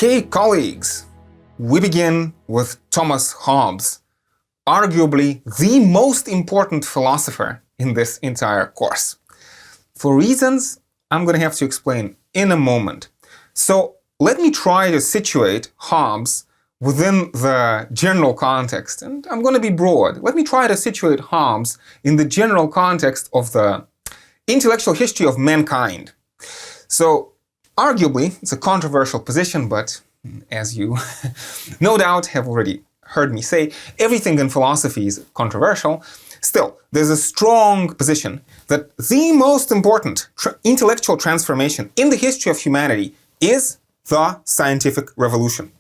Okay, colleagues, we begin with Thomas Hobbes, arguably the most important philosopher in this entire course. For reasons I'm going to have to explain in a moment. So let me try to situate Hobbes within the general context, and I'm going to be broad. Let me try to situate Hobbes in the general context of the intellectual history of mankind. So arguably, it's a controversial position, but as you no doubt have already heard me say, everything in philosophy is controversial. Still, there's a strong position that the most important intellectual transformation in the history of humanity is the scientific revolution.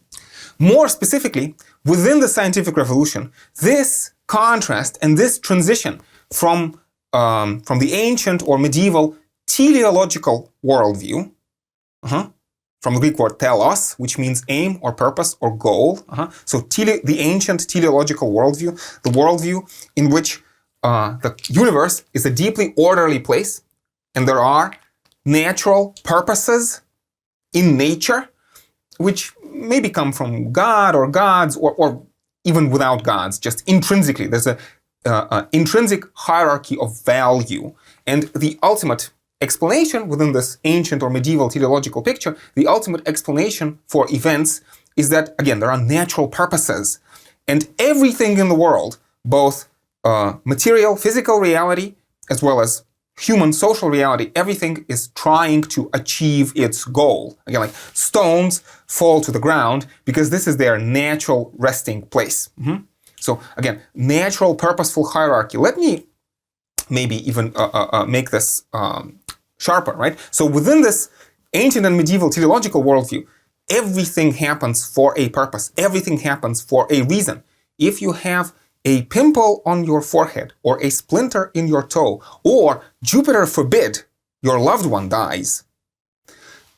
More specifically, within the scientific revolution, this contrast and this transition from the ancient or medieval teleological worldview, from the Greek word telos, which means aim or purpose or goal. So the ancient teleological worldview, the worldview in which the universe is a deeply orderly place, and there are natural purposes in nature, which maybe come from God or gods, or even without gods, just intrinsically. There's an intrinsic hierarchy of value, and the ultimate explanation within this ancient or medieval teleological picture, the ultimate explanation for events is that, again, there are natural purposes. And everything in the world, both material, physical reality, as well as human social reality, everything is trying to achieve its goal. Again, like stones fall to the ground because this is their natural resting place. So again, natural purposeful hierarchy. Let me maybe even make this sharper, right? So within this ancient and medieval teleological worldview, everything happens for a purpose. Everything happens for a reason. If you have a pimple on your forehead, or a splinter in your toe, or, Jupiter forbid, your loved one dies,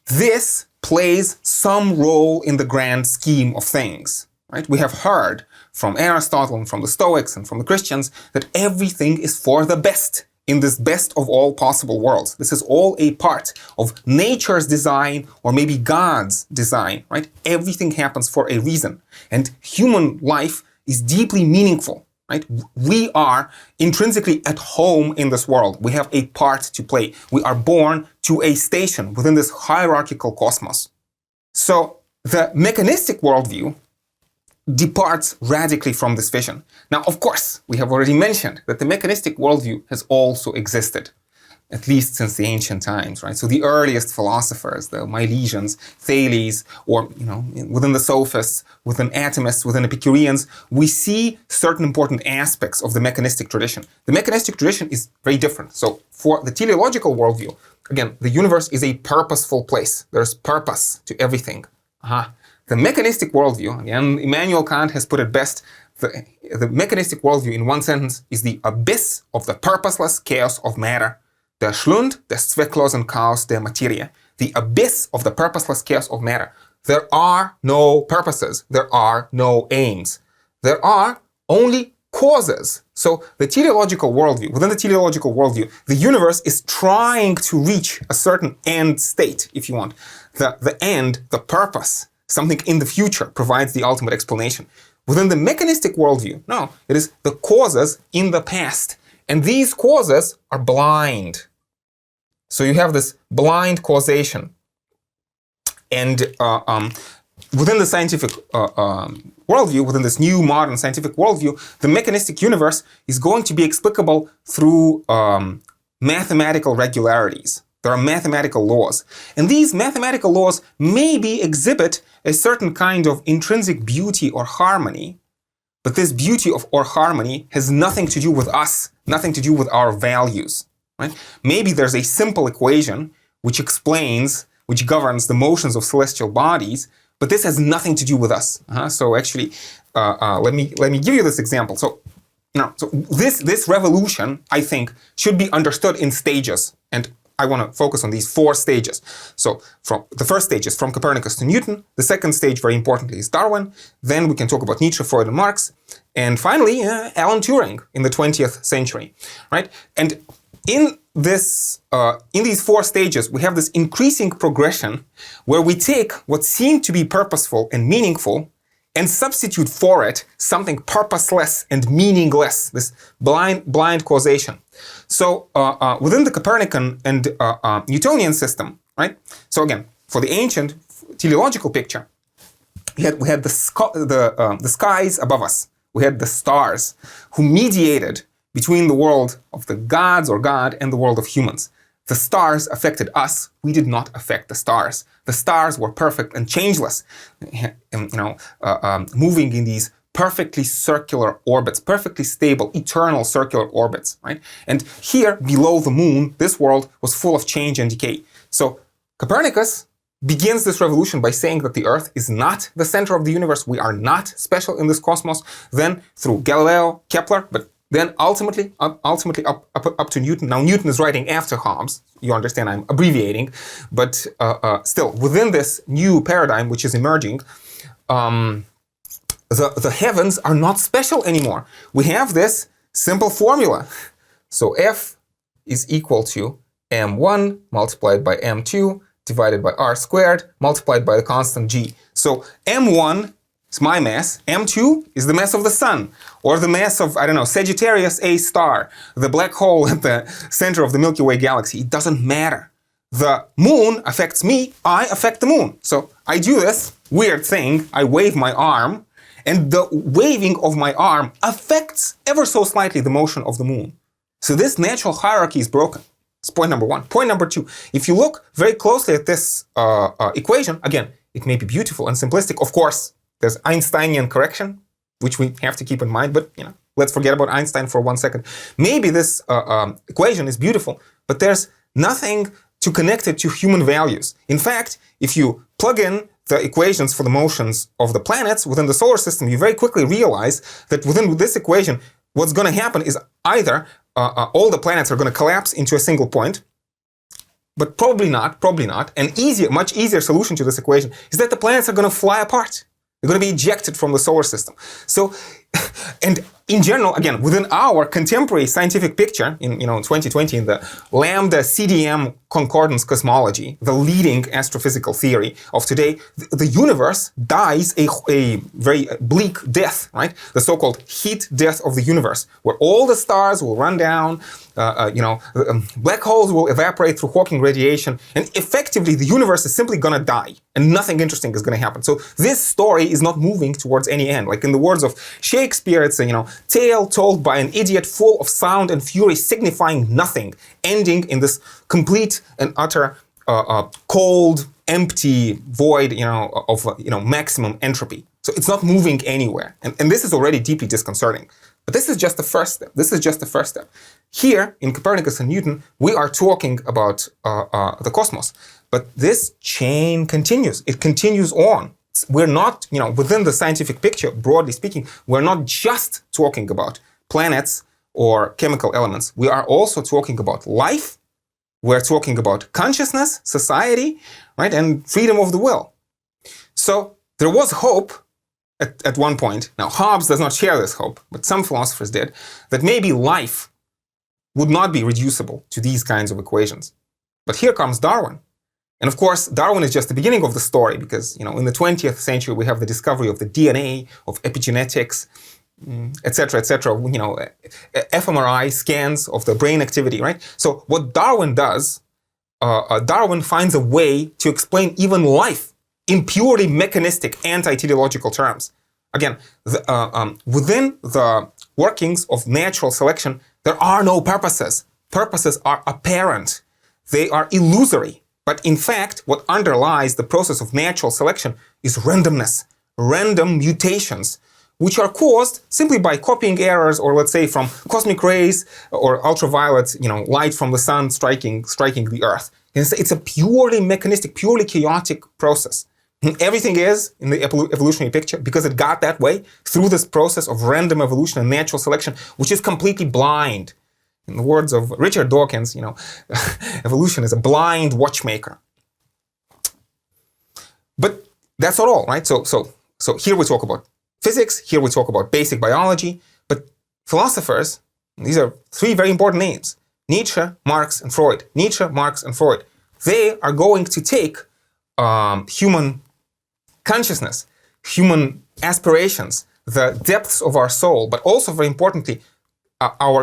this plays some role in the grand scheme of things, right? We have heard from Aristotle and from the Stoics and from the Christians that everything is for the best in this best of all possible worlds. This is all a part of nature's design, or maybe God's design, right? Everything happens for a reason. And human life is deeply meaningful, right? We are intrinsically at home in this world. We have a part to play. We are born to a station within this hierarchical cosmos. So the mechanistic worldview departs radically from this vision. Now, of course, we have already mentioned that the mechanistic worldview has also existed, at least since the ancient times, right? So the earliest philosophers, the Milesians, Thales, or, within the Sophists, within atomists, within Epicureans, we see certain important aspects of the mechanistic tradition. The mechanistic tradition is very different. So for the teleological worldview, again, the universe is a purposeful place. There's purpose to everything. The mechanistic worldview, again, Immanuel Kant has put it best, the mechanistic worldview in one sentence is the abyss of the purposeless chaos of matter. Der Schlund des zwecklosen Chaos der Materie. The abyss of the purposeless chaos of matter. There are no purposes. There are no aims. There are only causes. So the teleological worldview, within the teleological worldview, the universe is trying to reach a certain end state, if you want. The end, the purpose, something in the future provides the ultimate explanation. Within the mechanistic worldview, no, it is the causes in the past. And these causes are blind. So you have this blind causation. And within the scientific worldview, within this new modern scientific worldview, the mechanistic universe is going to be explicable through mathematical regularities. There are mathematical laws. And these mathematical laws maybe exhibit a certain kind of intrinsic beauty or harmony, but this beauty or harmony has nothing to do with us, nothing to do with our values. Right? Maybe there's a simple equation which governs the motions of celestial bodies, but this has nothing to do with us. So actually, let me give you this example. So this revolution, I think, should be understood in stages, and I want to focus on these 4 stages. So from the first stage is from Copernicus to Newton. The second stage, very importantly, is Darwin. Then we can talk about Nietzsche, Freud, and Marx. And finally, Alan Turing in the 20th century, right? And in these four stages, we have this increasing progression where we take what seemed to be purposeful and meaningful and substitute for it something purposeless and meaningless, this blind causation. So within the Copernican and Newtonian system, right? So again, for the ancient teleological picture, we had the skies above us. We had the stars who mediated between the world of the gods or God and the world of humans. The stars affected us. We did not affect the stars. The stars were perfect and changeless, moving in these perfectly circular orbits, perfectly stable, eternal circular orbits, right? And here, below the moon, this world was full of change and decay. So Copernicus begins this revolution by saying that the Earth is not the center of the universe. We are not special in this cosmos. Then through Galileo, Kepler, but then ultimately up to Newton. Now Newton is writing after Hobbes. You understand I'm abbreviating, but still within this new paradigm which is emerging, the heavens are not special anymore. We have this simple formula. So F is equal to m1 multiplied by m2 divided by r squared multiplied by the constant g. So m1 is my mass, m2 is the mass of the sun, or the mass of, I don't know, Sagittarius A star, the black hole at the center of the Milky Way galaxy. It doesn't matter. The moon affects me, I affect the moon. So I do this weird thing, I wave my arm, and the waving of my arm affects ever so slightly the motion of the moon. So this natural hierarchy is broken. That's point number one. Point number two, if you look very closely at this equation, again, it may be beautiful and simplistic. Of course, there's Einsteinian correction, which we have to keep in mind, but let's forget about Einstein for 1 second. Maybe this equation is beautiful, but there's nothing to connect it to human values. In fact, if you plug in the equations for the motions of the planets within the solar system, you very quickly realize that within this equation, what's going to happen is either all the planets are going to collapse into a single point, but probably not. An much easier solution to this equation is that the planets are going to fly apart. They're going to be ejected from the solar system. So, and in general, again, within our contemporary scientific picture, in 2020, in the lambda CDM concordance cosmology, the leading astrophysical theory of today, the universe dies a very bleak death, right? The so-called heat death of the universe, where all the stars will run down, black holes will evaporate through Hawking radiation, and effectively the universe is simply gonna die, and nothing interesting is gonna happen. So this story is not moving towards any end. Like in the words of Shakespeare, it's a tale told by an idiot full of sound and fury, signifying nothing, ending in this complete and utter cold, empty void, of maximum entropy. So it's not moving anywhere, and this is already deeply disconcerting. But this is just the first step. Here, in Copernicus and Newton, we are talking about the cosmos. But this chain continues. It continues on. We're not, within the scientific picture, broadly speaking, we're not just talking about planets or chemical elements. We are also talking about life. We're talking about consciousness, society, right, and freedom of the will. So there was hope at one point. Now, Hobbes does not share this hope, but some philosophers did, that maybe life would not be reducible to these kinds of equations. But here comes Darwin. And of course, Darwin is just the beginning of the story because, in the 20th century, we have the discovery of the DNA, of epigenetics, etc., fMRI scans of the brain activity, right? So what Darwin does, Darwin finds a way to explain even life in purely mechanistic, anti-teleological terms. Again, within the workings of natural selection, there are no purposes. Purposes are apparent. They are illusory. But in fact, what underlies the process of natural selection is randomness, random mutations, which are caused simply by copying errors, or let's say from cosmic rays or ultraviolet, light from the sun striking the Earth. It's a purely mechanistic, purely chaotic process. Everything is in the evolutionary picture because it got that way through this process of random evolution and natural selection, which is completely blind. In the words of Richard Dawkins, evolution is a blind watchmaker. But that's not all, right? So here we talk about physics, here we talk about basic biology, but philosophers, these are three very important names, Nietzsche, Marx, and Freud. Nietzsche, Marx, and Freud. They are going to take human consciousness, human aspirations, the depths of our soul, but also, very importantly, our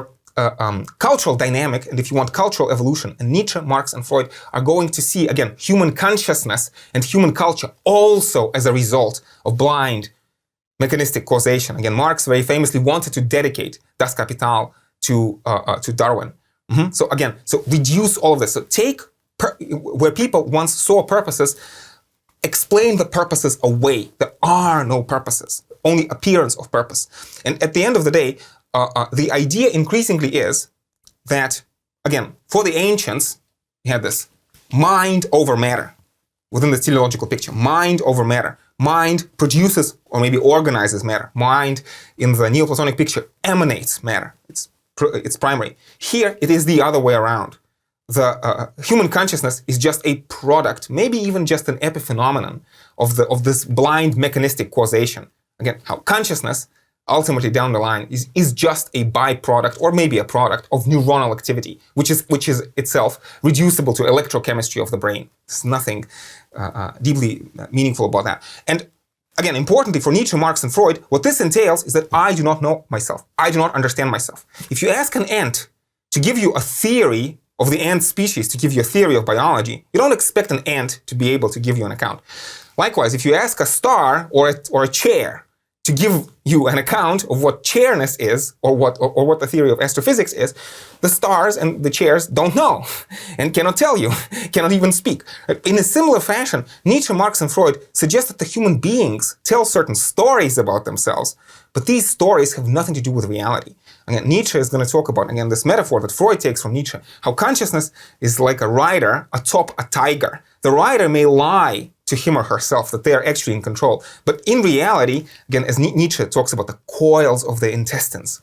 cultural dynamic, and if you want, cultural evolution. And Nietzsche, Marx, and Freud are going to see, again, human consciousness and human culture also as a result of blind mechanistic causation. Again, Marx very famously wanted to dedicate Das Kapital to Darwin. So again, so reduce all of this. So take where people once saw purposes, explain the purposes away. There are no purposes, only appearance of purpose. And at the end of the day, the idea increasingly is that, again, for the ancients, you had this mind over matter within the teleological picture. Mind over matter. Mind produces or maybe organizes matter. Mind in the Neoplatonic picture emanates matter. It's primary. Here it is the other way around. The human consciousness is just a product, maybe even just an epiphenomenon of this blind mechanistic causation. Again, how consciousness ultimately down the line is just a byproduct or maybe a product of neuronal activity, which is itself reducible to electrochemistry of the brain. There's nothing deeply meaningful about that. And again, importantly for Nietzsche, Marx, and Freud, what this entails is that I do not know myself. I do not understand myself. If you ask an ant to give you a theory of the ant species, to give you a theory of biology, you don't expect an ant to be able to give you an account. Likewise, if you ask a star or a chair to give you an account of what chairness is or what the theory of astrophysics is, the stars and the chairs don't know and cannot tell you, cannot even speak. In a similar fashion, Nietzsche, Marx, and Freud suggest that the human beings tell certain stories about themselves, but these stories have nothing to do with reality. Again, Nietzsche is going to talk about, again, this metaphor that Freud takes from Nietzsche, how consciousness is like a rider atop a tiger. The rider may lie to him or herself that they are actually in control. But in reality, again, as Nietzsche talks about the coils of the intestines,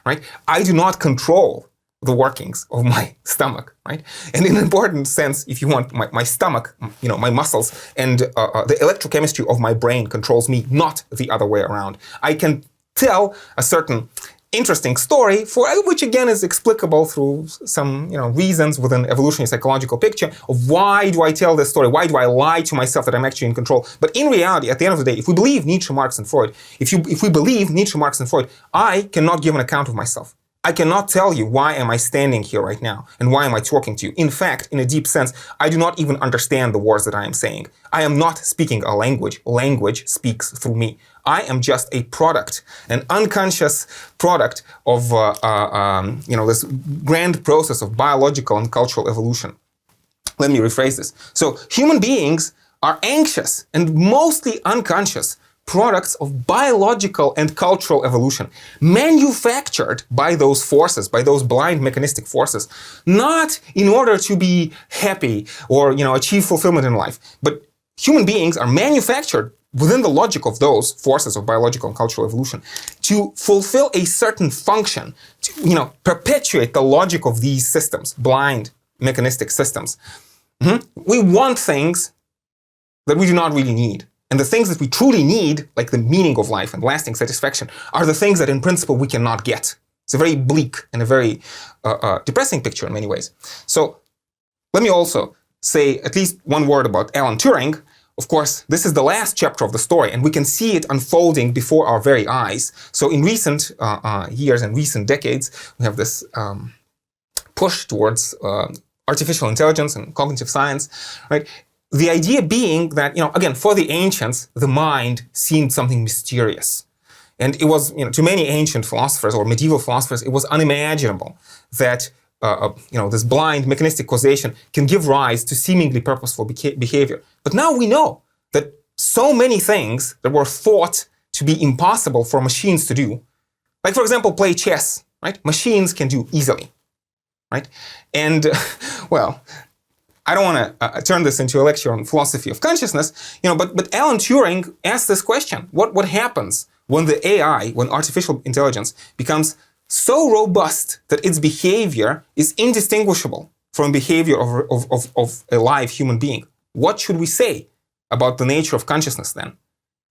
right? I do not control the workings of my stomach, right? And in an important sense, if you want, my stomach, my muscles, and the electrochemistry of my brain controls me, not the other way around. I can tell a certain interesting story, for which again is explicable through some reasons within evolutionary psychological picture of why do I tell this story, why do I lie to myself that I'm actually in control. But in reality, at the end of the day, if we believe Nietzsche, Marx, and Freud, if we believe Nietzsche, Marx, and Freud, I cannot give an account of myself. I cannot tell you why am I standing here right now and why am I talking to you. In fact, in a deep sense, I do not even understand the words that I am saying. I am not speaking a language. Language speaks through me. I am just a product, an unconscious product of this grand process of biological and cultural evolution. Let me rephrase this. So human beings are anxious and mostly unconscious products of biological and cultural evolution, manufactured by those forces, by those blind mechanistic forces, not in order to be happy or achieve fulfillment in life, but human beings are manufactured within the logic of those forces of biological and cultural evolution to fulfill a certain function, to perpetuate the logic of these systems, blind mechanistic systems. We want things that we do not really need. And the things that we truly need, like the meaning of life and lasting satisfaction, are the things that in principle we cannot get. It's a very bleak and a very depressing picture in many ways. So let me also say at least one word about Alan Turing. Of course, this is the last chapter of the story, and we can see it unfolding before our very eyes. So in recent years and recent decades, we have this push towards artificial intelligence and cognitive science, right? The idea being that, again, for the ancients, the mind seemed something mysterious. And it was, to many ancient philosophers or medieval philosophers, it was unimaginable that, this blind mechanistic causation can give rise to seemingly purposeful behavior. But now we know that so many things that were thought to be impossible for machines to do, like, for example, play chess, right? Machines can do easily, right? And, well, I don't want to turn this into a lecture on philosophy of consciousness, but Alan Turing asked this question: what happens when the AI, when artificial intelligence becomes so robust that its behavior is indistinguishable from behavior of a live human being? What should we say about the nature of consciousness then?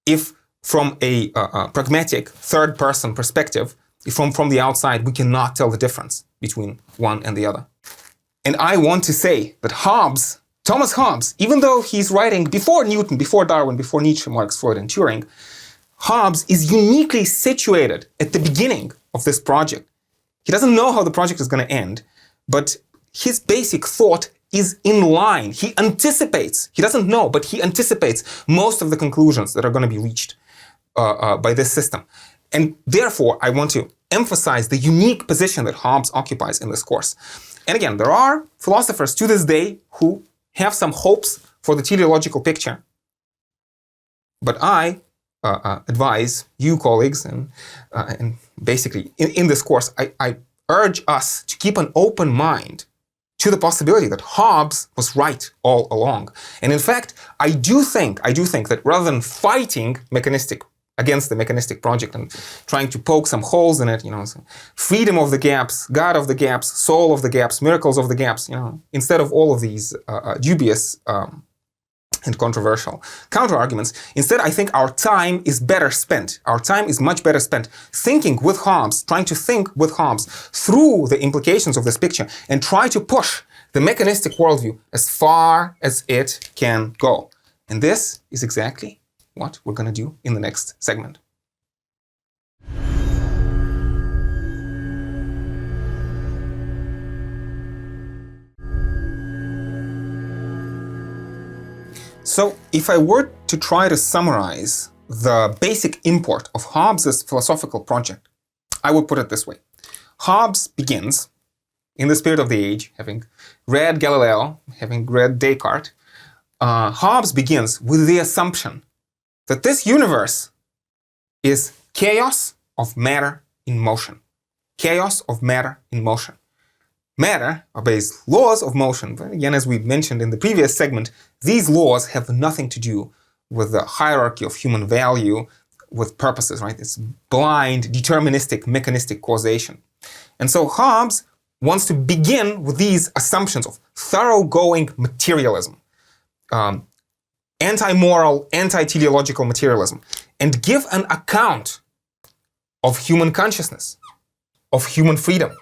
If from a pragmatic third-person perspective, From the outside, we cannot tell the difference between one and the other. And I want to say that Hobbes, Thomas Hobbes, even though he's writing before Newton, before Darwin, before Nietzsche, Marx, Freud, and Turing, Hobbes is uniquely situated at the beginning of this project. He doesn't know how the project is going to end, but his basic thought is in line. He anticipates, he doesn't know, but he anticipates most of the conclusions that are going to be reached by this system. And therefore, I want to emphasize the unique position that Hobbes occupies in this course. And again, there are philosophers to this day who have some hopes for the teleological picture. But I advise you, colleagues, and basically in this course, I urge us to keep an open mind to the possibility that Hobbes was right all along. And in fact, I do think that rather than fighting against the mechanistic project and trying to poke some holes in it, freedom of the gaps, God of the gaps, soul of the gaps, miracles of the gaps, instead of all of these dubious and controversial counter-arguments, instead I think our time is better spent. Our time is much better spent thinking with Hobbes, trying to think with Hobbes through the implications of this picture and try to push the mechanistic worldview as far as it can go. And this is exactly what we're going to do in the next segment. So, if I were to try to summarize the basic import of Hobbes' philosophical project, I would put it this way. Hobbes begins, in the spirit of the age, having read Galileo, having read Descartes, Hobbes begins with the assumption that this universe is chaos of matter in motion. Chaos of matter in motion. Matter obeys laws of motion, but again, as we mentioned in the previous segment, these laws have nothing to do with the hierarchy of human value, with purposes, right? It's blind, deterministic, mechanistic causation. And so Hobbes wants to begin with these assumptions of thoroughgoing materialism, anti-moral, anti-teleological materialism, and give an account of human consciousness, of human freedom.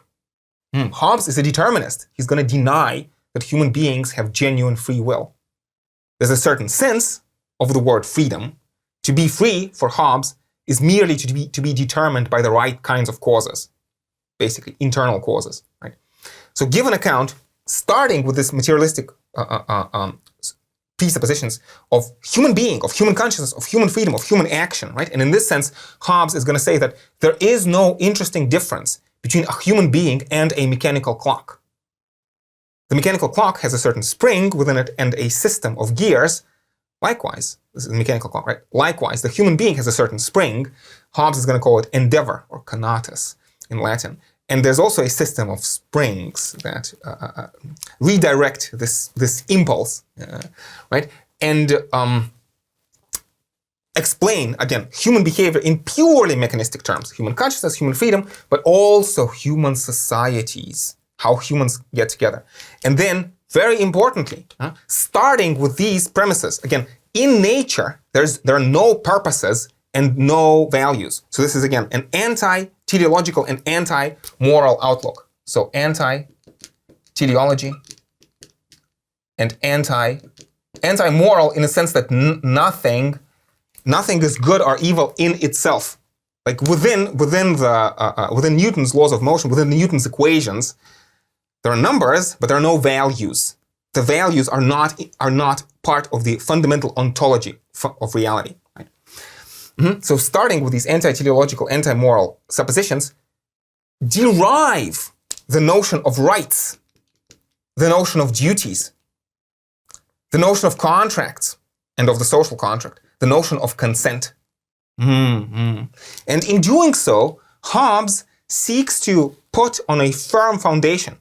Hobbes is a determinist. He's going to deny that human beings have genuine free will. There's a certain sense of the word freedom. To be free for Hobbes is merely to be determined by the right kinds of causes, basically internal causes. Right? So give an account, starting with this materialistic presuppositions of human being, of human consciousness, of human freedom, of human action. Right? And in this sense, Hobbes is going to say that there is no interesting difference between a human being and a mechanical clock. The mechanical clock has a certain spring within it and a system of gears. Likewise, this is the mechanical clock, right? Likewise, the human being has a certain spring. Hobbes is going to call it endeavor, or conatus in Latin. And there's also a system of springs that redirect this impulse, right? And explain, again, human behavior in purely mechanistic terms. Human consciousness, human freedom, but also human societies, how humans get together. And then, very importantly, starting with these premises, again, in nature, there are no purposes and no values. So this is, again, an anti-teleological and anti-moral outlook. So anti-teleology and anti-moral in the sense that nothing is good or evil in itself. Like within Newton's laws of motion, within Newton's equations, there are numbers, but there are no values. The values are not part of the fundamental ontology of reality. Right? So starting with these anti-teleological, anti-moral suppositions, derive the notion of rights, the notion of duties, the notion of contracts and of the social contract, the notion of consent. And in doing so, Hobbes seeks to put on a firm foundation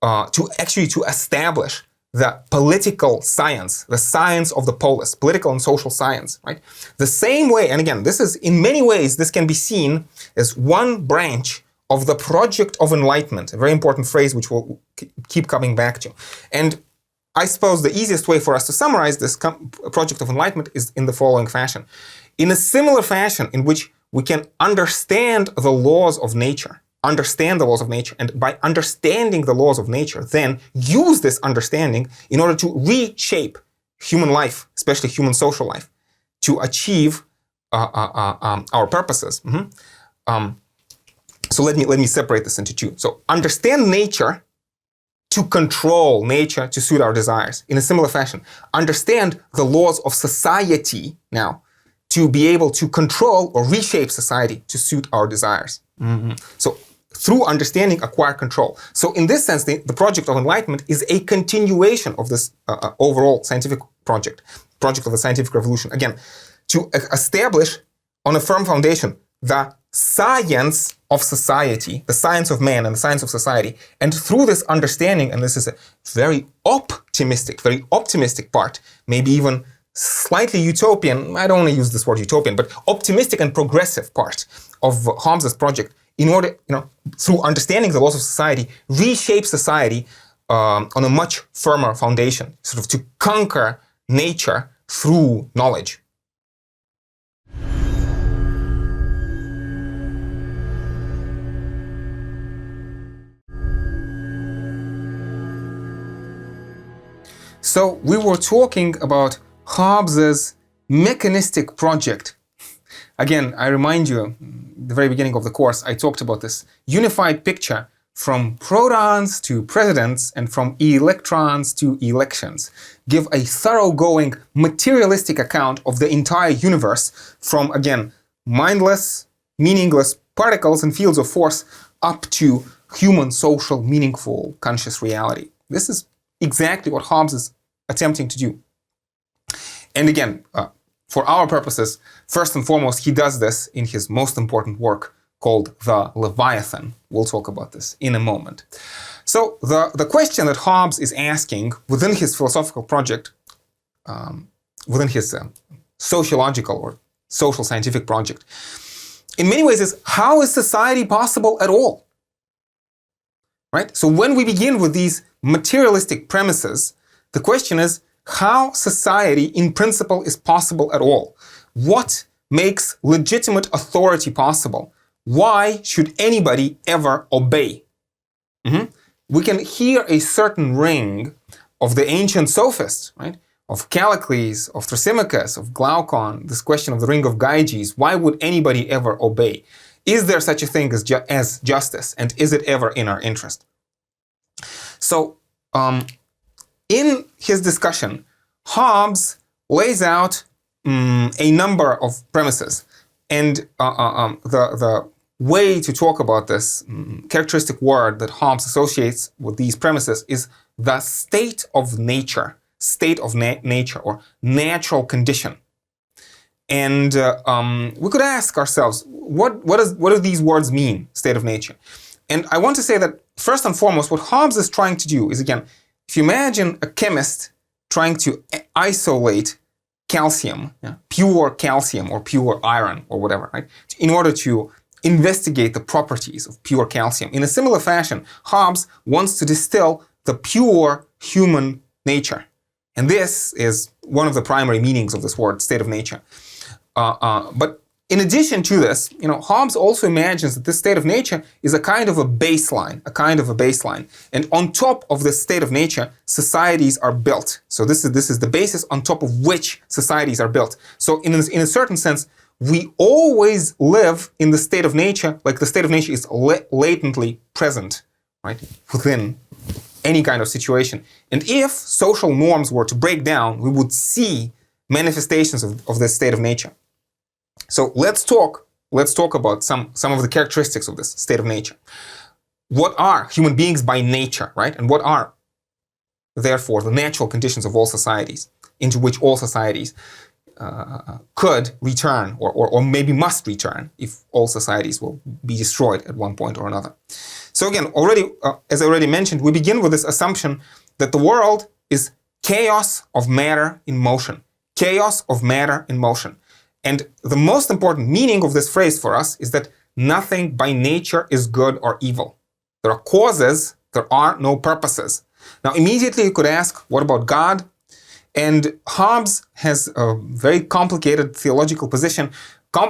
to establish the political science, the science of the polis, political and social science, right? The same way, and again, this is, in many ways, this can be seen as one branch of the project of enlightenment, a very important phrase which we'll keep coming back to. And I suppose the easiest way for us to summarize this project of enlightenment is in the following fashion. In a similar fashion in which we can understand the laws of nature, and by understanding the laws of nature, then use this understanding in order to reshape human life, especially human social life, to achieve our purposes. So let me separate this into two. So understand nature to control nature to suit our desires. In a similar fashion, understand the laws of society now to be able to control or reshape society to suit our desires. So through understanding, acquire control. So in this sense, the project of enlightenment is a continuation of this overall scientific project of the scientific revolution. Again, to establish on a firm foundation the science of society, the science of man and the science of society. And through this understanding, and this is a very optimistic part, maybe even slightly utopian, I don't want to use this word utopian, but optimistic and progressive part of Hobbes's project, in order, through understanding the laws of society, reshape society on a much firmer foundation, sort of to conquer nature through knowledge. So we were talking about Hobbes's mechanistic project. Again, I remind you, the very beginning of the course, I talked about this unified picture from protons to presidents and from electrons to elections. Give a thoroughgoing materialistic account of the entire universe from, again, mindless, meaningless particles and fields of force up to human, social, meaningful, conscious reality. This is exactly what Hobbes is attempting to do. And again, for our purposes, first and foremost, he does this in his most important work called the Leviathan. We'll talk about this in a moment. So the question that Hobbes is asking within his philosophical project, within his sociological or social scientific project, in many ways is, how is society possible at all? Right? So when we begin with these materialistic premises, the question is, how society in principle is possible at all? What makes legitimate authority possible? Why should anybody ever obey? We can hear a certain ring of the ancient sophists, right? Of Callicles, of Thrasymachus, of Glaucon, this question of the ring of Gyges. Why would anybody ever obey? Is there such a thing as justice? And is it ever in our interest? So, in his discussion, Hobbes lays out a number of premises. And the way to talk about this characteristic word that Hobbes associates with these premises is the state of nature, or natural condition. And we could ask ourselves, what do these words mean, state of nature? And I want to say that first and foremost, what Hobbes is trying to do is, again, if you imagine a chemist trying to isolate calcium, pure calcium or pure iron or whatever, right, in order to investigate the properties of pure calcium. In a similar fashion, Hobbes wants to distill the pure human nature. And this is one of the primary meanings of this word, state of nature. But in addition to this, Hobbes also imagines that this state of nature is a kind of a baseline. And on top of this state of nature, societies are built. So this is the basis on top of which societies are built. So in a certain sense, we always live in the state of nature, like the state of nature is latently present, right, within any kind of situation. And if social norms were to break down, we would see manifestations of this state of nature. So let's talk about some of the characteristics of this state of nature. What are human beings by nature, right? And what are, therefore, the natural conditions of all societies, into which all societies could return, or maybe must return, if all societies will be destroyed at one point or another. So again, as I already mentioned, we begin with this assumption that the world is chaos of matter in motion. Chaos of matter in motion. And the most important meaning of this phrase for us is that nothing by nature is good or evil. There are causes, there are no purposes. Now, immediately you could ask, what about God? And Hobbes has a very complicated theological position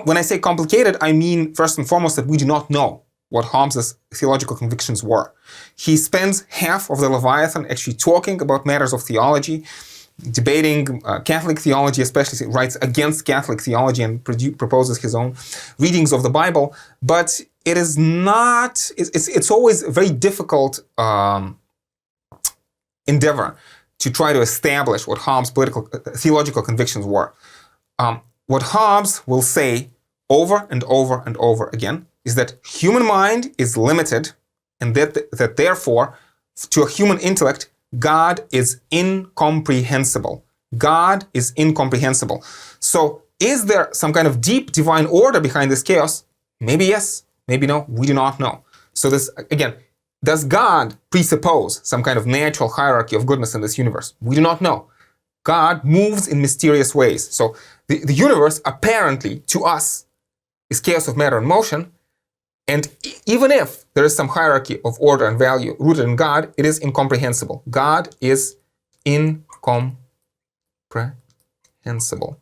When I say complicated, I mean, first and foremost, that we do not know what Hobbes' theological convictions were. He spends half of the Leviathan actually talking about matters of theology, debating Catholic theology, especially. He writes against Catholic theology and proposes his own readings of the Bible. But it is not, it's always a very difficult endeavor to try to establish what Hobbes' theological convictions were. What Hobbes will say over and over and over again is that human mind is limited, and that therefore, to a human intellect, God is incomprehensible. God is incomprehensible. So, is there some kind of deep divine order behind this chaos? Maybe yes, maybe no, we do not know. So this, again, does God presuppose some kind of natural hierarchy of goodness in this universe? We do not know. God moves in mysterious ways. So the universe, apparently, to us, is chaos of matter and motion. And even if there is some hierarchy of order and value rooted in God, it is incomprehensible. God is incomprehensible.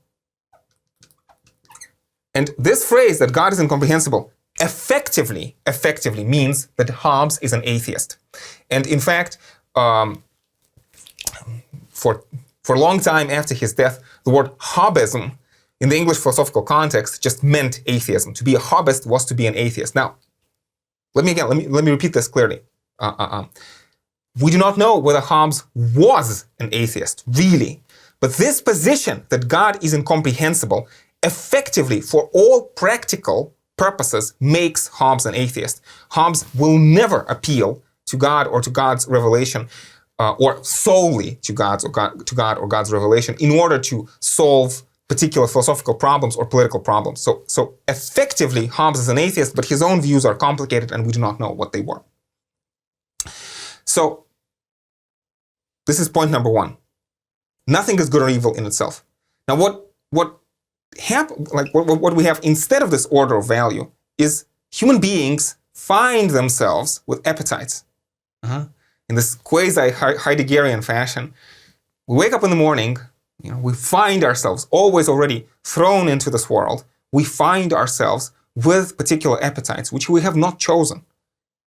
And this phrase, that God is incomprehensible, effectively means that Hobbes is an atheist. And in fact, for a long time after his death, the word Hobbism in the English philosophical context just meant atheism. To be a Hobbist was to be an atheist. Now, let me repeat this clearly. We do not know whether Hobbes was an atheist, really. But this position that God is incomprehensible effectively, for all practical purposes, makes Hobbes an atheist. Hobbes will never appeal to God or to God's revelation, or solely to God or God's revelation, in order to solve particular philosophical problems or political problems. So effectively, Hobbes is an atheist, but his own views are complicated and we do not know what they were. So this is point number one. Nothing is good or evil in itself. Now, what we have instead of this order of value is human beings find themselves with appetites. In this quasi-Heideggerian fashion, we wake up in the morning, we find ourselves always already thrown into this world. We find ourselves with particular appetites, which we have not chosen.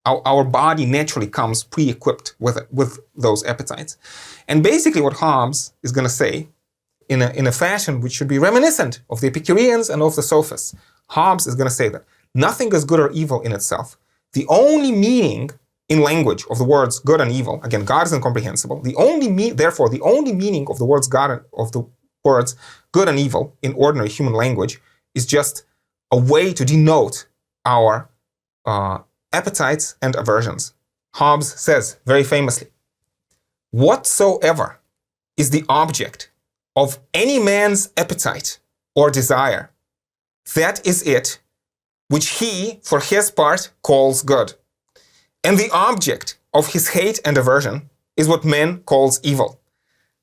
Our body naturally comes pre-equipped with those appetites. And basically what Hobbes is going to say, in a fashion which should be reminiscent of the Epicureans and of the Sophists, Hobbes is going to say that nothing is good or evil in itself. The only meaning in language of the words good and evil, again, God is incomprehensible. Therefore, the only meaning of the words good and evil in ordinary human language is just a way to denote our appetites and aversions. Hobbes says very famously, "Whatsoever is the object of any man's appetite or desire, that is it which he, for his part, calls good. And the object of his hate and aversion is what man calls evil,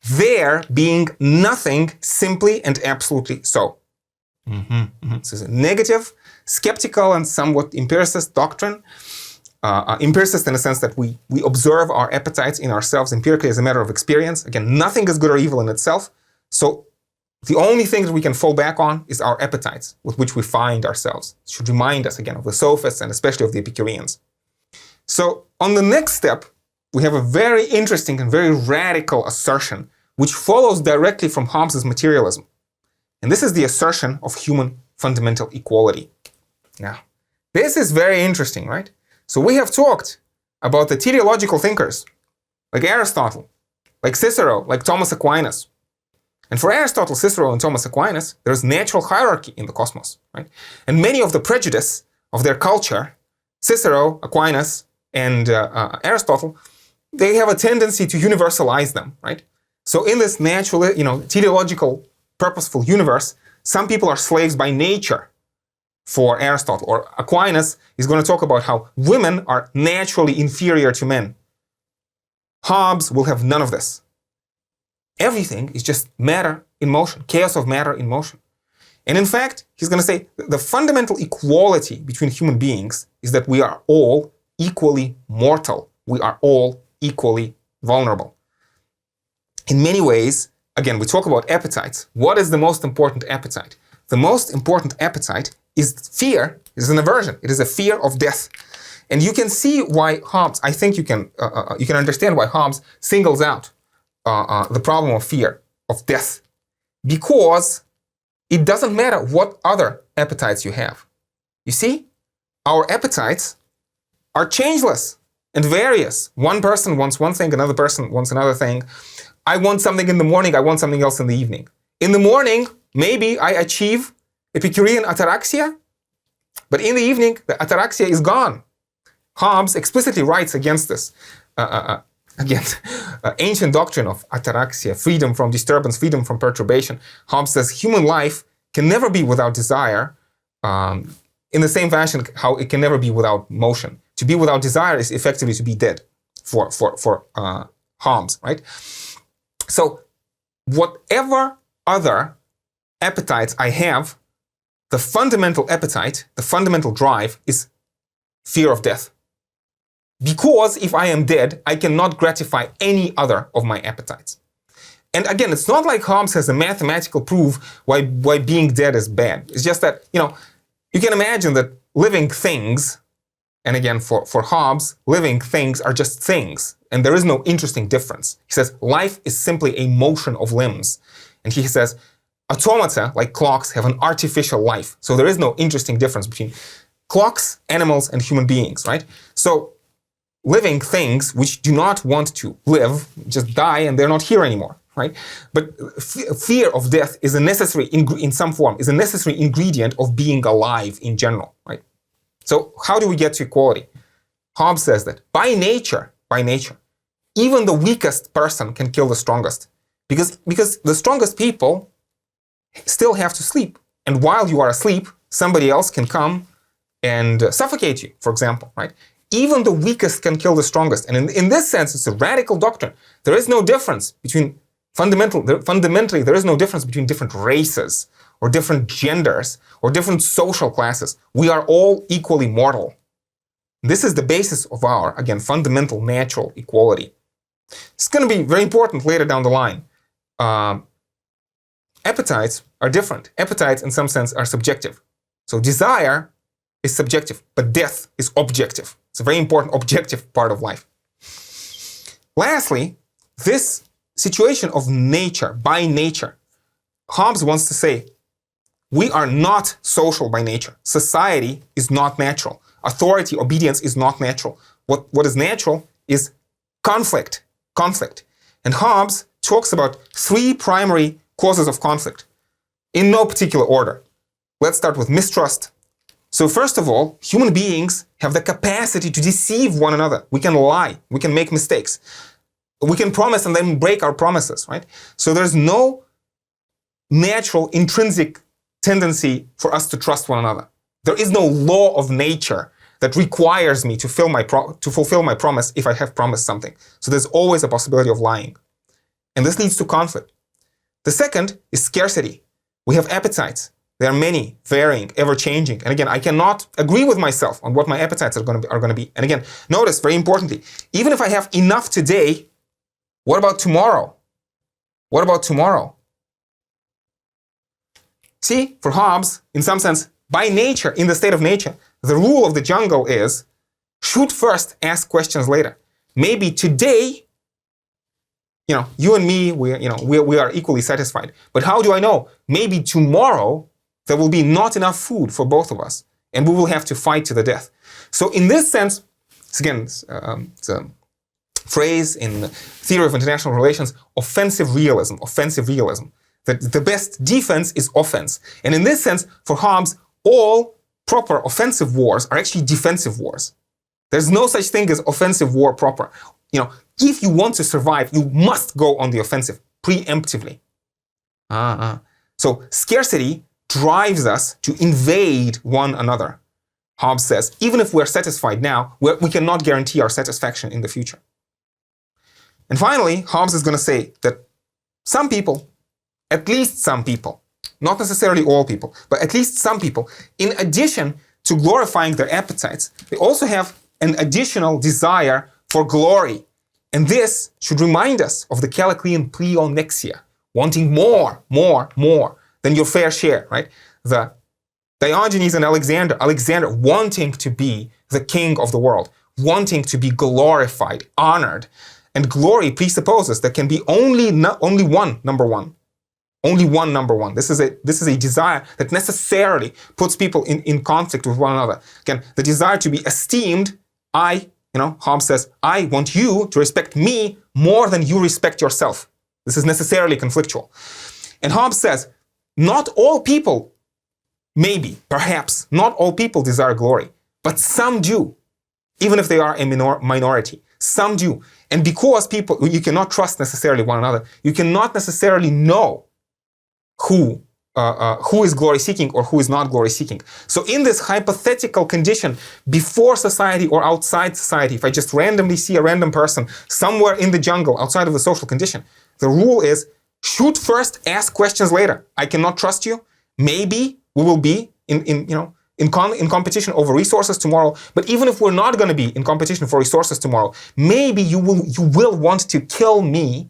there being nothing simply and absolutely so." This is a negative, skeptical, and somewhat empiricist doctrine. Empiricist in the sense that we observe our appetites in ourselves empirically as a matter of experience. Again, nothing is good or evil in itself. So the only thing that we can fall back on is our appetites with which we find ourselves. It should remind us again of the Sophists and especially of the Epicureans. So on the next step, we have a very interesting and very radical assertion which follows directly from Hobbes' materialism. And this is the assertion of human fundamental equality. Now, this is very interesting, right? So we have talked about the teleological thinkers, like Aristotle, like Cicero, like Thomas Aquinas. And for Aristotle, Cicero, and Thomas Aquinas, there is natural hierarchy in the cosmos, right? And many of the prejudice of their culture, Cicero, Aquinas, and Aristotle, they have a tendency to universalize them, right? So in this natural, teleological, purposeful universe, some people are slaves by nature for Aristotle. Or Aquinas is going to talk about how women are naturally inferior to men. Hobbes will have none of this. Everything is just matter in motion, chaos of matter in motion. And in fact, he's going to say the fundamental equality between human beings is that we are all equally mortal. We are all equally vulnerable. In many ways, again, we talk about appetites. What is the most important appetite? the most important appetite is fear, is an aversion. It is a fear of death. And you can see why Hobbes, I think you can understand why Hobbes singles out the problem of fear of death, because it doesn't matter what other appetites you have. You see, our appetites are changeless and various. One person wants one thing, another person wants another thing. I want something in the morning, I want something else in the evening. In the morning, maybe I achieve Epicurean ataraxia, but in the evening, the ataraxia is gone. Hobbes explicitly writes against this, against ancient doctrine of ataraxia, freedom from disturbance, freedom from perturbation. Hobbes says human life can never be without desire, in the same fashion how it can never be without motion. To be without desire is effectively to be dead for Hobbes, right? So whatever other appetites I have, the fundamental appetite, the fundamental drive is fear of death. Because if I am dead, I cannot gratify any other of my appetites. And again, it's not like Hobbes has a mathematical proof why being dead is bad. It's just that, you can imagine that living things, and again, for Hobbes, living things are just things, and there is no interesting difference. He says life is simply a motion of limbs. And he says automata, like clocks, have an artificial life. So there is no interesting difference between clocks, animals, and human beings, right? So living things which do not want to live just die and they're not here anymore, right? But fear of death is a necessary, in some form, is a necessary ingredient of being alive in general, right? So how do we get to equality? Hobbes says that by nature, even the weakest person can kill the strongest, because the strongest people still have to sleep. And while you are asleep, somebody else can come and suffocate you, for example, right? Even the weakest can kill the strongest. And in this sense, it's a radical doctrine. There is no difference between fundamentally, there is no difference between different races or different genders or different social classes. We are all equally mortal. This is the basis of our, again, fundamental natural equality. It's going to be very important later down the line. Appetites are different. Appetites, in some sense, are subjective. So desire is subjective, but death is objective. It's a very important objective part of life. Lastly, this situation of nature, by nature, Hobbes wants to say, we are not social by nature. Society is not natural. Authority, obedience is not natural. What is natural is conflict. And Hobbes talks about three primary causes of conflict in no particular order. Let's start with mistrust. So first of all, human beings have the capacity to deceive one another. We can lie. We can make mistakes. We can promise and then break our promises, right? So there's no natural, intrinsic tendency for us to trust one another. There is no law of nature that requires me to fulfill my promise if I have promised something. So there's always a possibility of lying. And this leads to conflict. The second is scarcity. We have appetites. There are many, varying, ever-changing. And again, I cannot agree with myself on what my appetites are going to be. And again, notice, very importantly, even if I have enough today, what about tomorrow? What about tomorrow? See, for Hobbes, in some sense, by nature, in the state of nature, the rule of the jungle is shoot first, ask questions later. Maybe today, you and me, we are equally satisfied. But how do I know? Maybe tomorrow there will be not enough food for both of us, and we will have to fight to the death. So in this sense, it's a phrase in the theory of international relations, offensive realism. That the best defense is offense. And in this sense, for Hobbes, all proper offensive wars are actually defensive wars. There's no such thing as offensive war proper. If you want to survive, you must go on the offensive preemptively. So scarcity drives us to invade one another. Hobbes says, even if we're satisfied now, we cannot guarantee our satisfaction in the future. And finally, Hobbes is going to say that some people, at least some people, not necessarily all people, but at least some people, in addition to glorifying their appetites, they also have an additional desire for glory. And this should remind us of the Calliclean pleonexia, wanting more than your fair share, right? the Diogenes and Alexander wanting to be the king of the world, wanting to be glorified, honored. And glory presupposes there can be only one number one. Only one number one. This is a desire that necessarily puts people in conflict with one another. Again, the desire to be esteemed. Hobbes says, I want you to respect me more than you respect yourself. This is necessarily conflictual. And Hobbes says, not all people, maybe, perhaps, not all people desire glory, but some do, even if they are a minority. Some do. And because people, you cannot trust necessarily one another, you cannot necessarily know who is glory-seeking or who is not glory-seeking. So in this hypothetical condition, before society or outside society, if I just randomly see a random person somewhere in the jungle outside of the social condition, the rule is, shoot first, ask questions later. I cannot trust you. Maybe we will be in competition over resources tomorrow. But even if we're not going to be in competition for resources tomorrow, maybe you will want to kill me.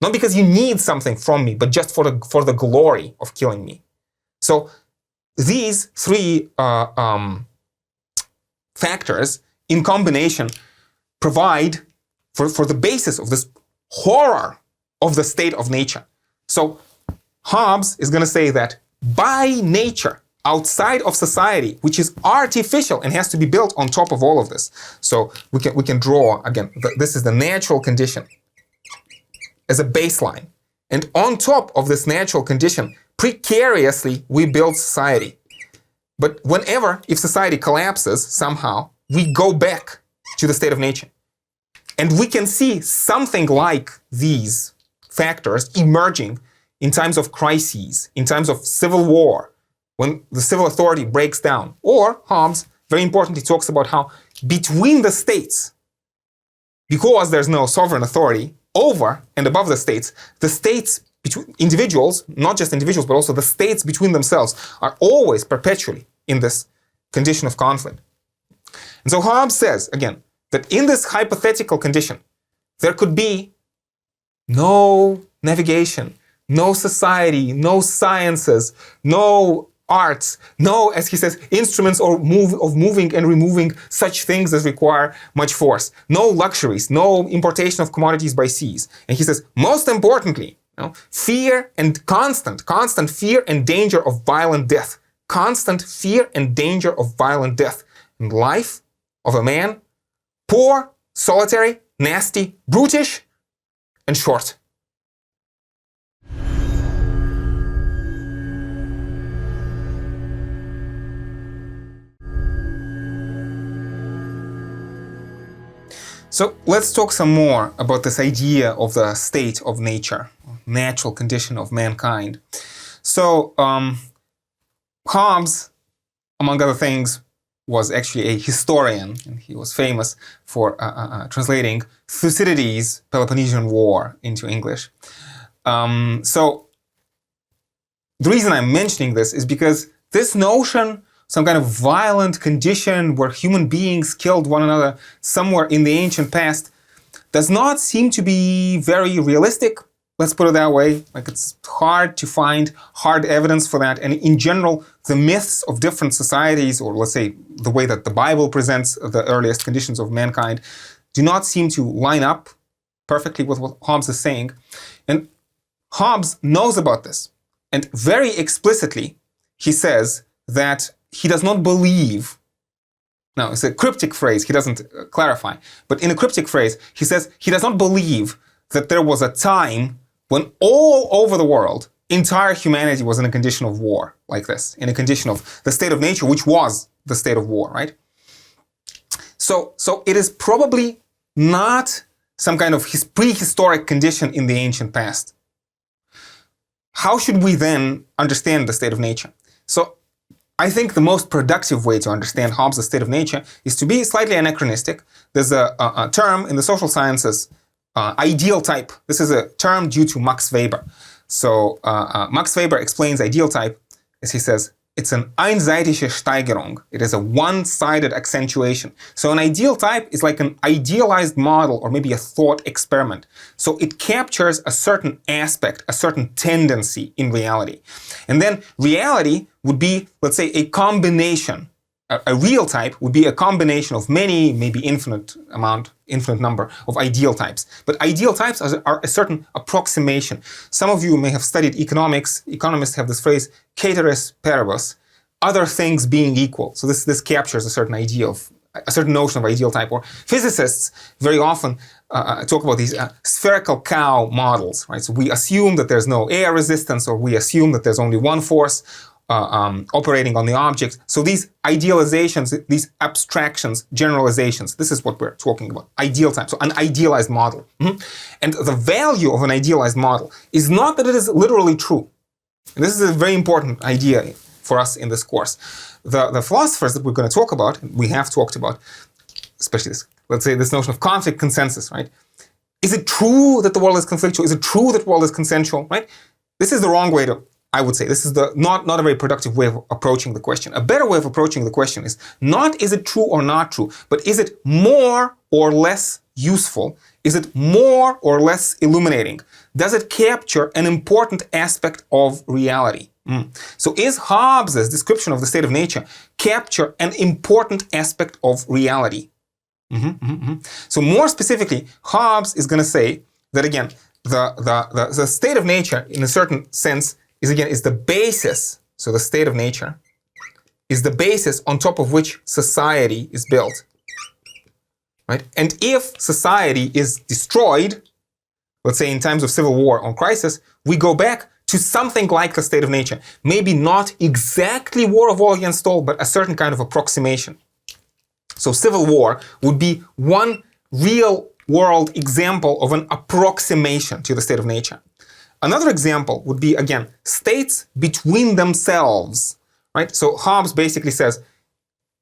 Not because you need something from me, but just for the glory of killing me. So these three factors in combination provide for the basis of this horror of the state of nature. So Hobbes is going to say that by nature, outside of society, which is artificial and has to be built on top of all of this. So we can draw, again, this is the natural condition as a baseline. And on top of this natural condition, precariously, we build society. But if society collapses somehow, we go back to the state of nature. And we can see something like these factors emerging in times of crises, in times of civil war, when the civil authority breaks down. Or Hobbes, very importantly, talks about how between the states, because there's no sovereign authority, over and above the states between individuals, not just individuals, but also the states between themselves are always perpetually in this condition of conflict. And so Hobbes says, again, that in this hypothetical condition, there could be no navigation, no society, no sciences, no arts, no, as he says, instruments of moving and removing such things as require much force, no luxuries, no importation of commodities by seas. And he says, most importantly, fear and constant fear and danger of violent death, constant fear and danger of violent death in life of a man, poor, solitary, nasty, brutish, and short. So let's talk some more about this idea of the state of nature, natural condition of mankind. So Hobbes, among other things, was actually a historian, and he was famous for translating Thucydides' Peloponnesian War into English. So the reason I'm mentioning this is because this notion, some kind of violent condition where human beings killed one another somewhere in the ancient past, does not seem to be very realistic. Let's put it that way. Like, it's hard to find hard evidence for that. And in general, the myths of different societies, or let's say the way that the Bible presents the earliest conditions of mankind, do not seem to line up perfectly with what Hobbes is saying. And Hobbes knows about this. And very explicitly, he says that he does not believe. Now, it's a cryptic phrase. He doesn't clarify. But in a cryptic phrase, he says he does not believe that there was a time when all over the world, entire humanity was in a condition of war like this, in a condition of the state of nature, which was the state of war, right? So it is probably not some kind of prehistoric condition in the ancient past. How should we then understand the state of nature? So I think the most productive way to understand Hobbes' state of nature is to be slightly anachronistic. There's a term in the social sciences, ideal type. This is a term due to Max Weber. So Max Weber explains ideal type as he says, it's an einseitige Steigerung. It is a one-sided accentuation. So an ideal type is like an idealized model or maybe a thought experiment. So it captures a certain aspect, a certain tendency in reality. And then reality would be, let's say, a combination. A real type would be a combination of many, maybe infinite number of ideal types. But ideal types are a certain approximation. Some of you may have studied economics. Economists have this phrase, ceteris paribus, other things being equal. So this captures a certain idea of, a certain notion of ideal type. Or physicists very often talk about these spherical cow models, right? So we assume that there's no air resistance, or we assume that there's only one force operating on the object. So these idealizations, these abstractions, generalizations, this is what we're talking about, ideal type, so an idealized model. And the value of an idealized model is not that it is literally true. And this is a very important idea for us in this course. The philosophers that we're going to talk about, we have talked about, especially this, let's say this notion of conflict consensus, right? Is it true that the world is conflictual? Is it true that the world is consensual, right? This is the wrong way to, I would say, this is not a very productive way of approaching the question. A better way of approaching the question is not is it true or not true, but is it more or less useful? Is it more or less illuminating? Does it capture an important aspect of reality? So is Hobbes' description of the state of nature capture an important aspect of reality? So more specifically, Hobbes is going to say that again, the state of nature in a certain sense is the basis. So the state of nature is the basis on top of which society is built, right? And if society is destroyed, let's say in times of civil war or crisis, we go back to something like the state of nature. Maybe not exactly war of all against all, but a certain kind of approximation. So civil war would be one real world example of an approximation to the state of nature. Another example would be, again, states between themselves, right? So Hobbes basically says,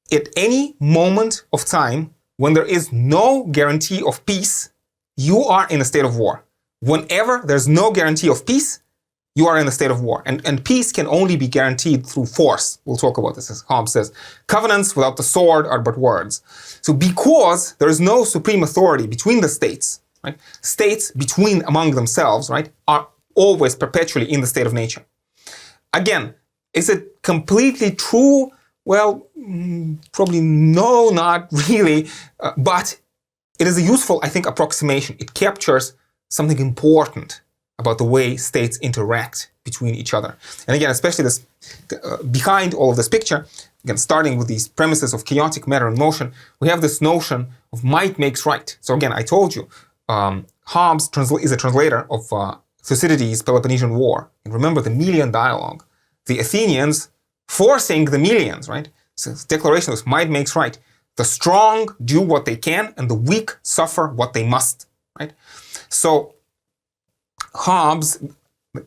at any moment of time, when there is no guarantee of peace, you are in a state of war. Whenever there's no guarantee of peace, you are in a state of war. And peace can only be guaranteed through force. We'll talk about this, as Hobbes says. Covenants without the sword are but words. So because there is no supreme authority between the states, right? States among themselves, right, are always perpetually in the state of nature. Again, is it completely true? Well, probably no, not really, but it is a useful, I think, approximation. It captures something important about the way states interact between each other. And again, especially this, behind all of this picture, again, starting with these premises of chaotic matter and motion, we have this notion of might makes right. So again, I told you, Hobbes is a translator of Thucydides' Peloponnesian War. And remember the Melian dialogue. The Athenians forcing the Melians, right? So the declaration was might makes right. The strong do what they can and the weak suffer what they must, right? So Hobbes,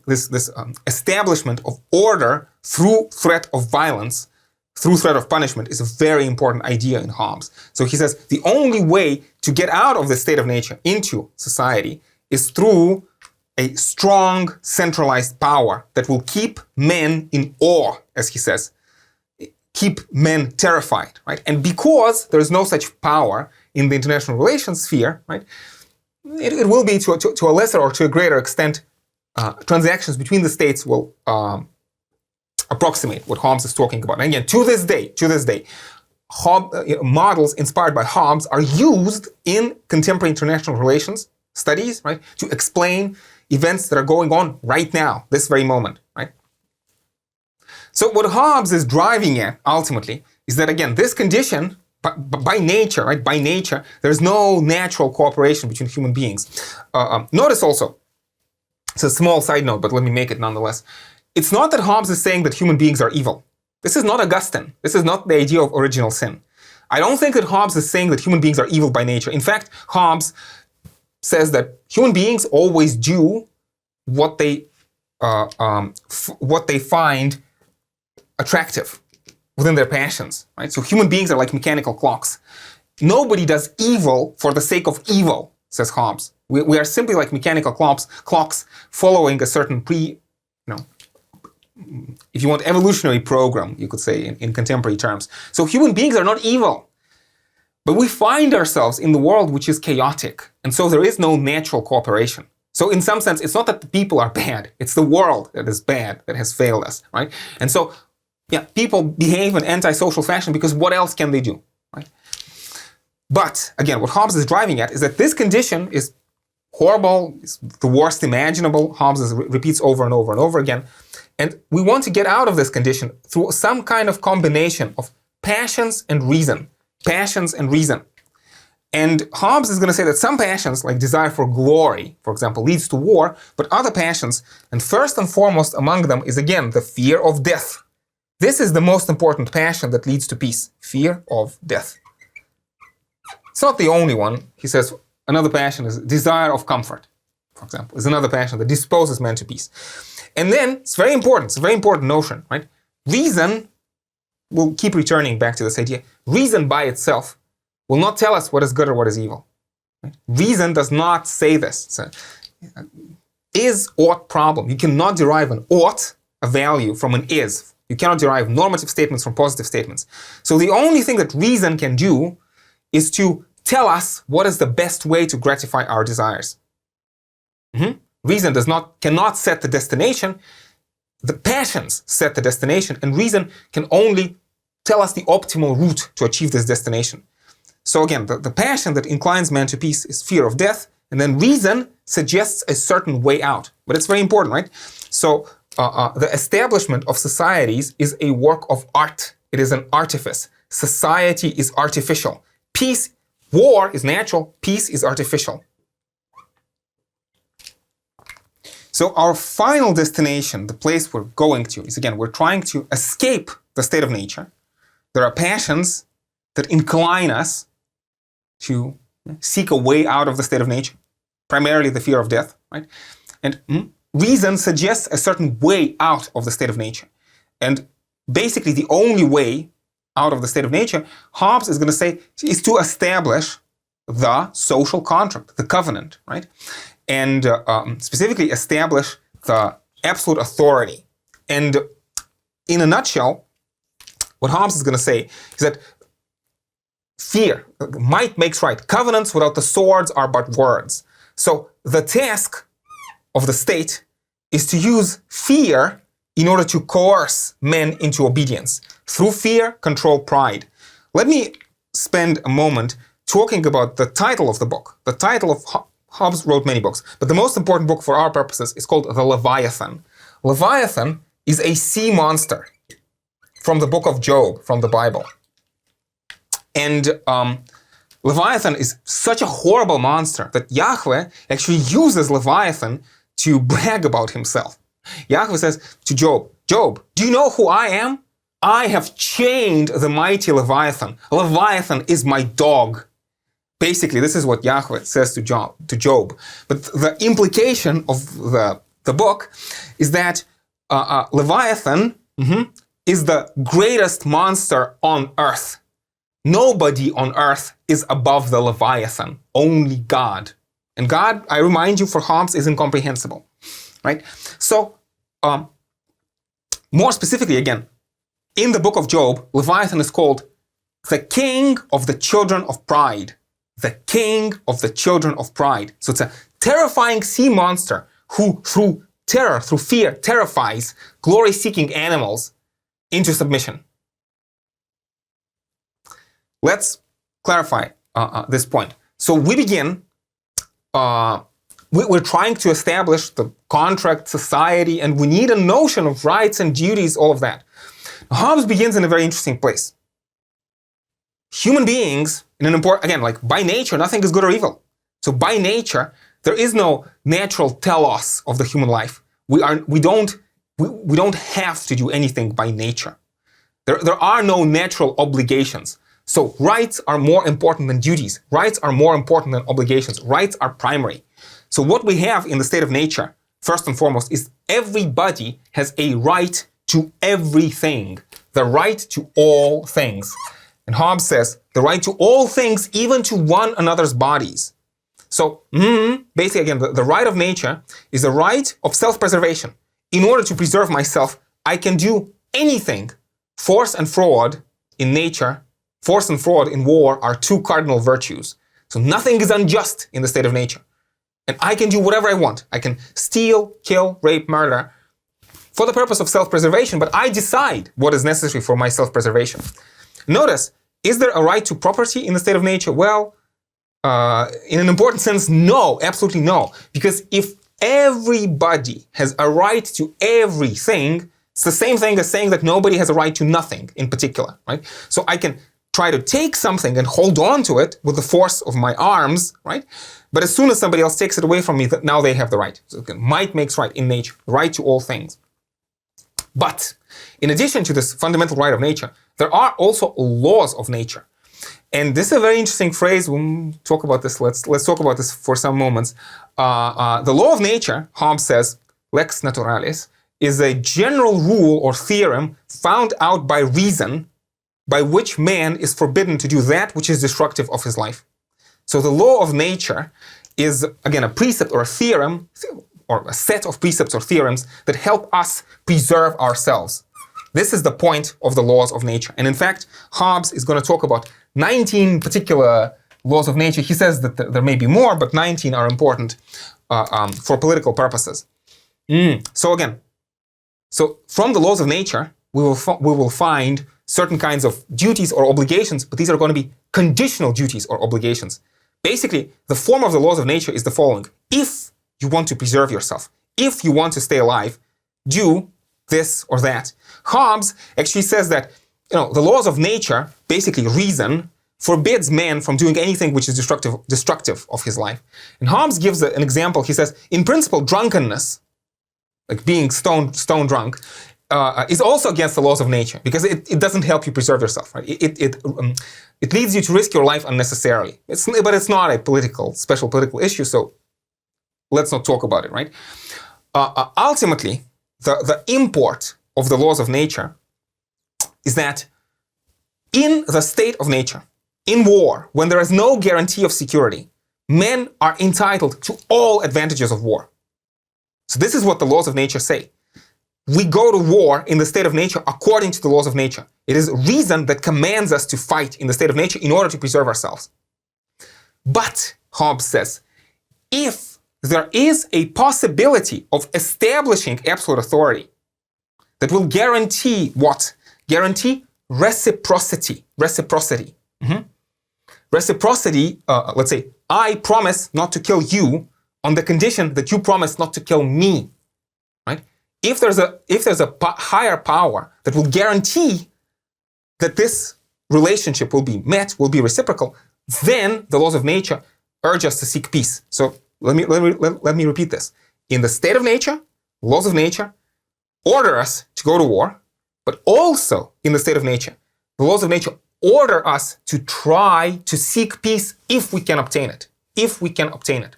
this establishment of order through threat of violence, through threat of punishment, is a very important idea in Hobbes. So he says the only way to get out of the state of nature into society is through a strong centralized power that will keep men in awe, as he says, keep men terrified, right? And because there is no such power in the international relations sphere, right, it will be to a lesser or to a greater extent, transactions between the states will approximate what Hobbes is talking about. And again, to this day, models inspired by Hobbes are used in contemporary international relations studies, right, to explain events that are going on right now, this very moment, right? So what Hobbes is driving at, ultimately, is that, again, this condition, by nature, right, by nature, there's no natural cooperation between human beings. Notice also, it's a small side note, but let me make it nonetheless. It's not that Hobbes is saying that human beings are evil. This is not Augustine. This is not the idea of original sin. I don't think that Hobbes is saying that human beings are evil by nature. In fact, Hobbes says that human beings always do what they find attractive within their passions, right? So human beings are like mechanical clocks. Nobody does evil for the sake of evil, says Hobbes. We are simply like mechanical clocks following a certain if you want, evolutionary program, you could say, in contemporary terms. So human beings are not evil. But we find ourselves in the world which is chaotic. And so there is no natural cooperation. So in some sense, it's not that the people are bad. It's the world that is bad, that has failed us, right? And so, yeah, people behave in antisocial fashion because what else can they do, right? But again, what Hobbes is driving at is that this condition is horrible, it's the worst imaginable. Hobbes repeats over and over and over again. And we want to get out of this condition through some kind of combination of passions and reason. Passions and reason. And Hobbes is going to say that some passions, like desire for glory, for example, leads to war, but other passions, and first and foremost among them is again the fear of death. This is the most important passion that leads to peace. Fear of death. It's not the only one. He says another passion is desire of comfort, for example, is another passion that disposes man to peace. And then, it's very important, it's a very important notion, right? Reason, we'll keep returning back to this idea, reason by itself will not tell us what is good or what is evil. Right? Reason does not say this. It's a is-ought problem. You cannot derive an ought, a value, from an is. You cannot derive normative statements from positive statements. So the only thing that reason can do is to tell us what is the best way to gratify our desires. Reason cannot set the destination. The passions set the destination, and reason can only tell us the optimal route to achieve this destination. So again, the passion that inclines man to peace is fear of death, and then reason suggests a certain way out. But it's very important, right? So the establishment of societies is a work of art. It is an artifice. Society is artificial. Peace, war is natural. Peace is artificial. So our final destination, the place we're going to, is again, we're trying to escape the state of nature. There are passions that incline us to seek a way out of the state of nature, primarily the fear of death, right? And reason suggests a certain way out of the state of nature. And basically the only way out of the state of nature, Hobbes is going to say, is to establish the social contract, the covenant, right? And specifically establish the absolute authority. And in a nutshell, what Hobbes is going to say is that fear, might makes right. Covenants without the swords are but words. So the task of the state is to use fear in order to coerce men into obedience. Through fear, control pride. Let me spend a moment talking about the title of the book. The title of Hobbes wrote many books, but the most important book for our purposes is called The Leviathan. Leviathan is a sea monster from the book of Job, from the Bible. And Leviathan is such a horrible monster that Yahweh actually uses Leviathan to brag about himself. Yahweh says to Job, Job, do you know who I am? I have chained the mighty Leviathan. Leviathan is my dog. Basically, this is what Yahweh says to Job. But the implication of the book is that Leviathan is the greatest monster on earth. Nobody on earth is above the Leviathan, only God. And God, I remind you, for Hobbes is incomprehensible, right? So, more specifically again, in the book of Job, Leviathan is called the king of the children of pride. The king of the children of pride. So it's a terrifying sea monster who, through terror, through fear, terrifies glory-seeking animals into submission. Let's clarify this point. So we begin, we're trying to establish the contract, society, and we need a notion of rights and duties, all of that. Hobbes begins in a very interesting place. Human beings, in an important, again, like by nature, nothing is good or evil. So by nature, there is no natural telos of the human life. We don't have to do anything by nature. There are no natural obligations. So rights are more important than duties. Rights are more important than obligations. Rights are primary. So what we have in the state of nature, first and foremost, is everybody has a right to everything. The right to all things. And Hobbes says, the right to all things, even to one another's bodies. So, basically, again, the right of nature is the right of self-preservation. In order to preserve myself, I can do anything. Force and fraud in nature, force and fraud in war are two cardinal virtues. So nothing is unjust in the state of nature. And I can do whatever I want. I can steal, kill, rape, murder for the purpose of self-preservation, but I decide what is necessary for my self-preservation. Notice, is there a right to property in the state of nature? Well, in an important sense, no, absolutely no. Because if everybody has a right to everything, it's the same thing as saying that nobody has a right to nothing in particular, right? So I can try to take something and hold on to it with the force of my arms, right? But as soon as somebody else takes it away from me, now they have the right. So again, might makes right in nature, right to all things. But in addition to this fundamental right of nature, there are also laws of nature. And this is a very interesting phrase. We'll talk about this. Let's talk about this for some moments. The law of nature, Hobbes says, lex naturalis, is a general rule or theorem found out by reason by which man is forbidden to do that which is destructive of his life. So the law of nature is, again, a precept or a theorem, or a set of precepts or theorems that help us preserve ourselves. This is the point of the laws of nature. And in fact, Hobbes is going to talk about 19 particular laws of nature. He says that there may be more, but 19 are important for political purposes. So from the laws of nature, we will find certain kinds of duties or obligations, but these are going to be conditional duties or obligations. Basically, the form of the laws of nature is the following. If you want to preserve yourself, if you want to stay alive, do this or that. Hobbes actually says that, the laws of nature, basically reason, forbids man from doing anything which is destructive of his life. And Hobbes gives an example. He says, in principle, drunkenness, like being stone drunk, is also against the laws of nature because it doesn't help you preserve yourself. Right? It leads you to risk your life unnecessarily. But it's not a special political issue, so let's not talk about it, right? Ultimately, the import of the laws of nature is that in the state of nature, in war, when there is no guarantee of security, men are entitled to all advantages of war. So this is what the laws of nature say. We go to war in the state of nature according to the laws of nature. It is reason that commands us to fight in the state of nature in order to preserve ourselves. But, Hobbes says, if there is a possibility of establishing absolute authority that will guarantee what? Guarantee reciprocity. Reciprocity. Reciprocity, let's say, I promise not to kill you on the condition that you promise not to kill me. Right? If there's a higher power that will guarantee that this relationship will be met, will be reciprocal, then the laws of nature urge us to seek peace. So let me repeat this. In the state of nature, laws of nature order us to go to war, but also in the state of nature, the laws of nature order us to try to seek peace if we can obtain it. If we can obtain it.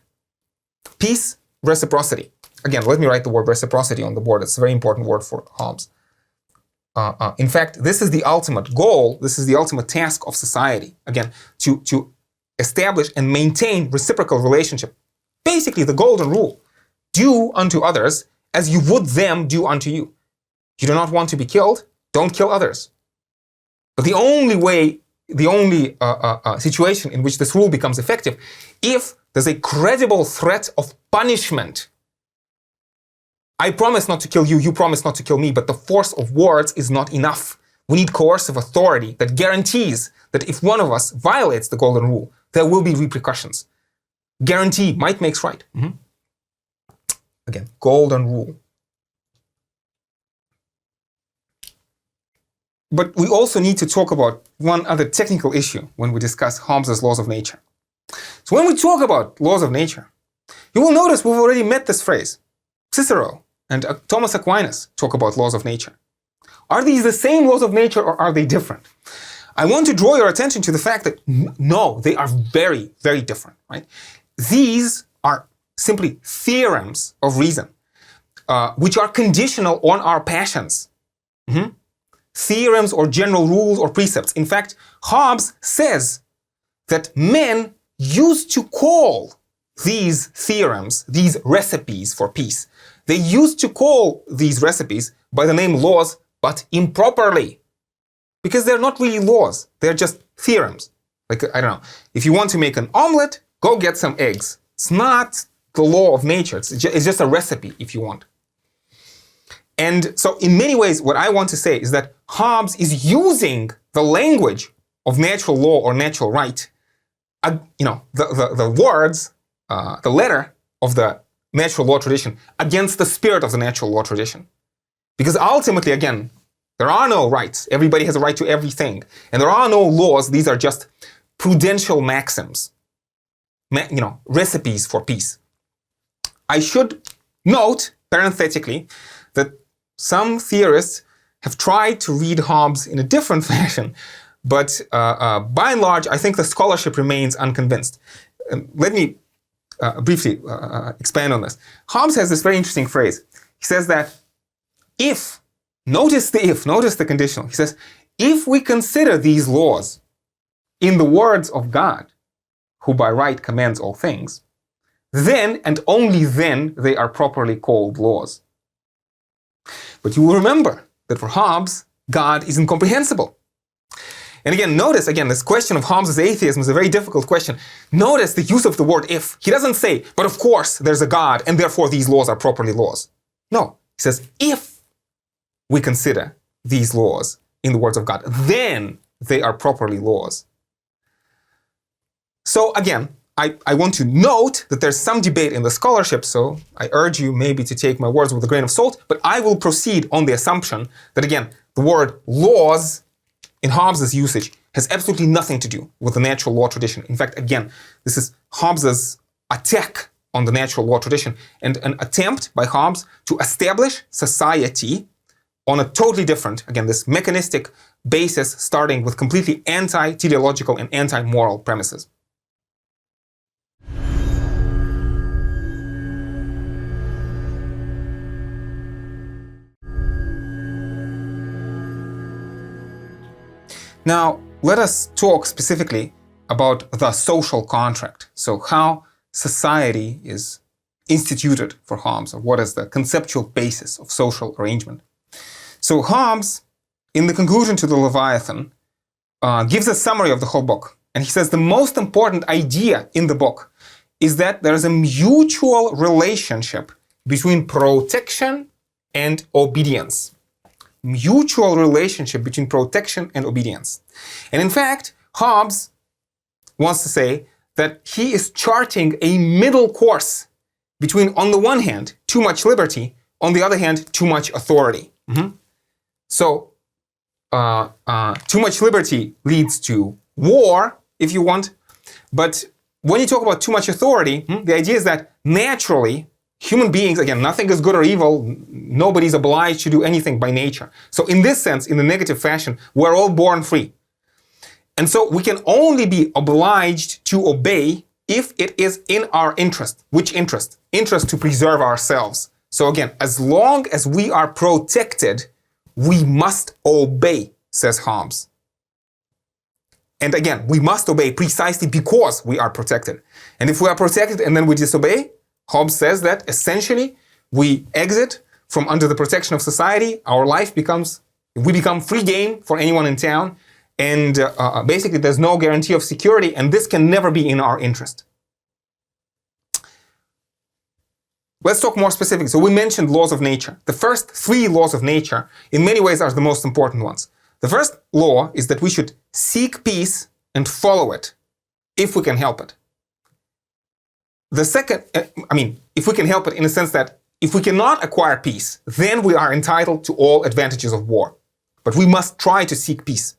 Peace, reciprocity. Again, let me write the word reciprocity on the board. It's a very important word for Hobbes. In fact, this is the ultimate goal. This is the ultimate task of society. Again, to establish and maintain reciprocal relationship. Basically, the golden rule. Do unto others as you would them do unto you. You do not want to be killed, don't kill others. But the only situation in which this rule becomes effective, if there's a credible threat of punishment. I promise not to kill you, you promise not to kill me, but the force of words is not enough. We need coercive authority that guarantees that if one of us violates the golden rule, there will be repercussions. Guarantee, might makes right. Again, golden rule. But we also need to talk about one other technical issue when we discuss Hobbes' laws of nature. So when we talk about laws of nature, you will notice we've already met this phrase. Cicero and Thomas Aquinas talk about laws of nature. Are these the same laws of nature or are they different? I want to draw your attention to the fact that no, they are very, very different, right? These are simply theorems of reason, which are conditional on our passions. Theorems or general rules or precepts. In fact, Hobbes says that men used to call these theorems, these recipes for peace, they used to call these recipes by the name laws, but improperly. Because they're not really laws, they're just theorems. Like, I don't know, if you want to make an omelet, go get some eggs. It's not the law of nature, it's just a recipe if you want. And so in many ways, what I want to say is that Hobbes is using the language of natural law or natural right, the words, the letter of the natural law tradition against the spirit of the natural law tradition. Because ultimately, again, there are no rights. Everybody has a right to everything. And there are no laws. These are just prudential maxims, recipes for peace. I should note, parenthetically, that some theorists have tried to read Hobbes in a different fashion, but by and large, I think the scholarship remains unconvinced. Let me briefly expand on this. Hobbes has this very interesting phrase. He says that notice the conditional. He says, if we consider these laws in the words of God, who by right commands all things, then and only then they are properly called laws. But you will remember that for Hobbes, God is incomprehensible. And again, notice, this question of Hobbes' atheism is a very difficult question. Notice the use of the word if. He doesn't say, but of course there's a God and therefore these laws are properly laws. No, he says, if we consider these laws in the words of God, then they are properly laws. So again, I want to note that there's some debate in the scholarship, so I urge you maybe to take my words with a grain of salt, but I will proceed on the assumption that, again, the word laws in Hobbes' usage has absolutely nothing to do with the natural law tradition. In fact, again, this is Hobbes' attack on the natural law tradition and an attempt by Hobbes to establish society on a totally different, this mechanistic basis, starting with completely anti-teleological and anti-moral premises. Now, let us talk specifically about the social contract. So how society is instituted for Hobbes, or what is the conceptual basis of social arrangement. So Hobbes, in the conclusion to the Leviathan, gives a summary of the whole book. And he says the most important idea in the book is that there is a mutual relationship between protection and obedience. Mutual relationship between protection and obedience. And in fact, Hobbes wants to say that he is charting a middle course between, on the one hand, too much liberty, on the other hand, too much authority. So, too much liberty leads to war, if you want. But when you talk about too much authority, the idea is that naturally, human beings, nothing is good or evil. Nobody's obliged to do anything by nature. So in this sense, in the negative fashion, we're all born free. And so we can only be obliged to obey if it is in our interest. Which interest? Interest to preserve ourselves. So again, as long as we are protected, we must obey, says Hobbes. And again, we must obey precisely because we are protected. And if we are protected and then we disobey, Hobbes says that essentially we exit from under the protection of society, we become free game for anyone in town, and basically there's no guarantee of security, and this can never be in our interest. Let's talk more specifically. So we mentioned laws of nature. The first three laws of nature, in many ways, are the most important ones. The first law is that we should seek peace and follow it, if we can help it. The second, if we can help it in the sense that if we cannot acquire peace, then we are entitled to all advantages of war. But we must try to seek peace.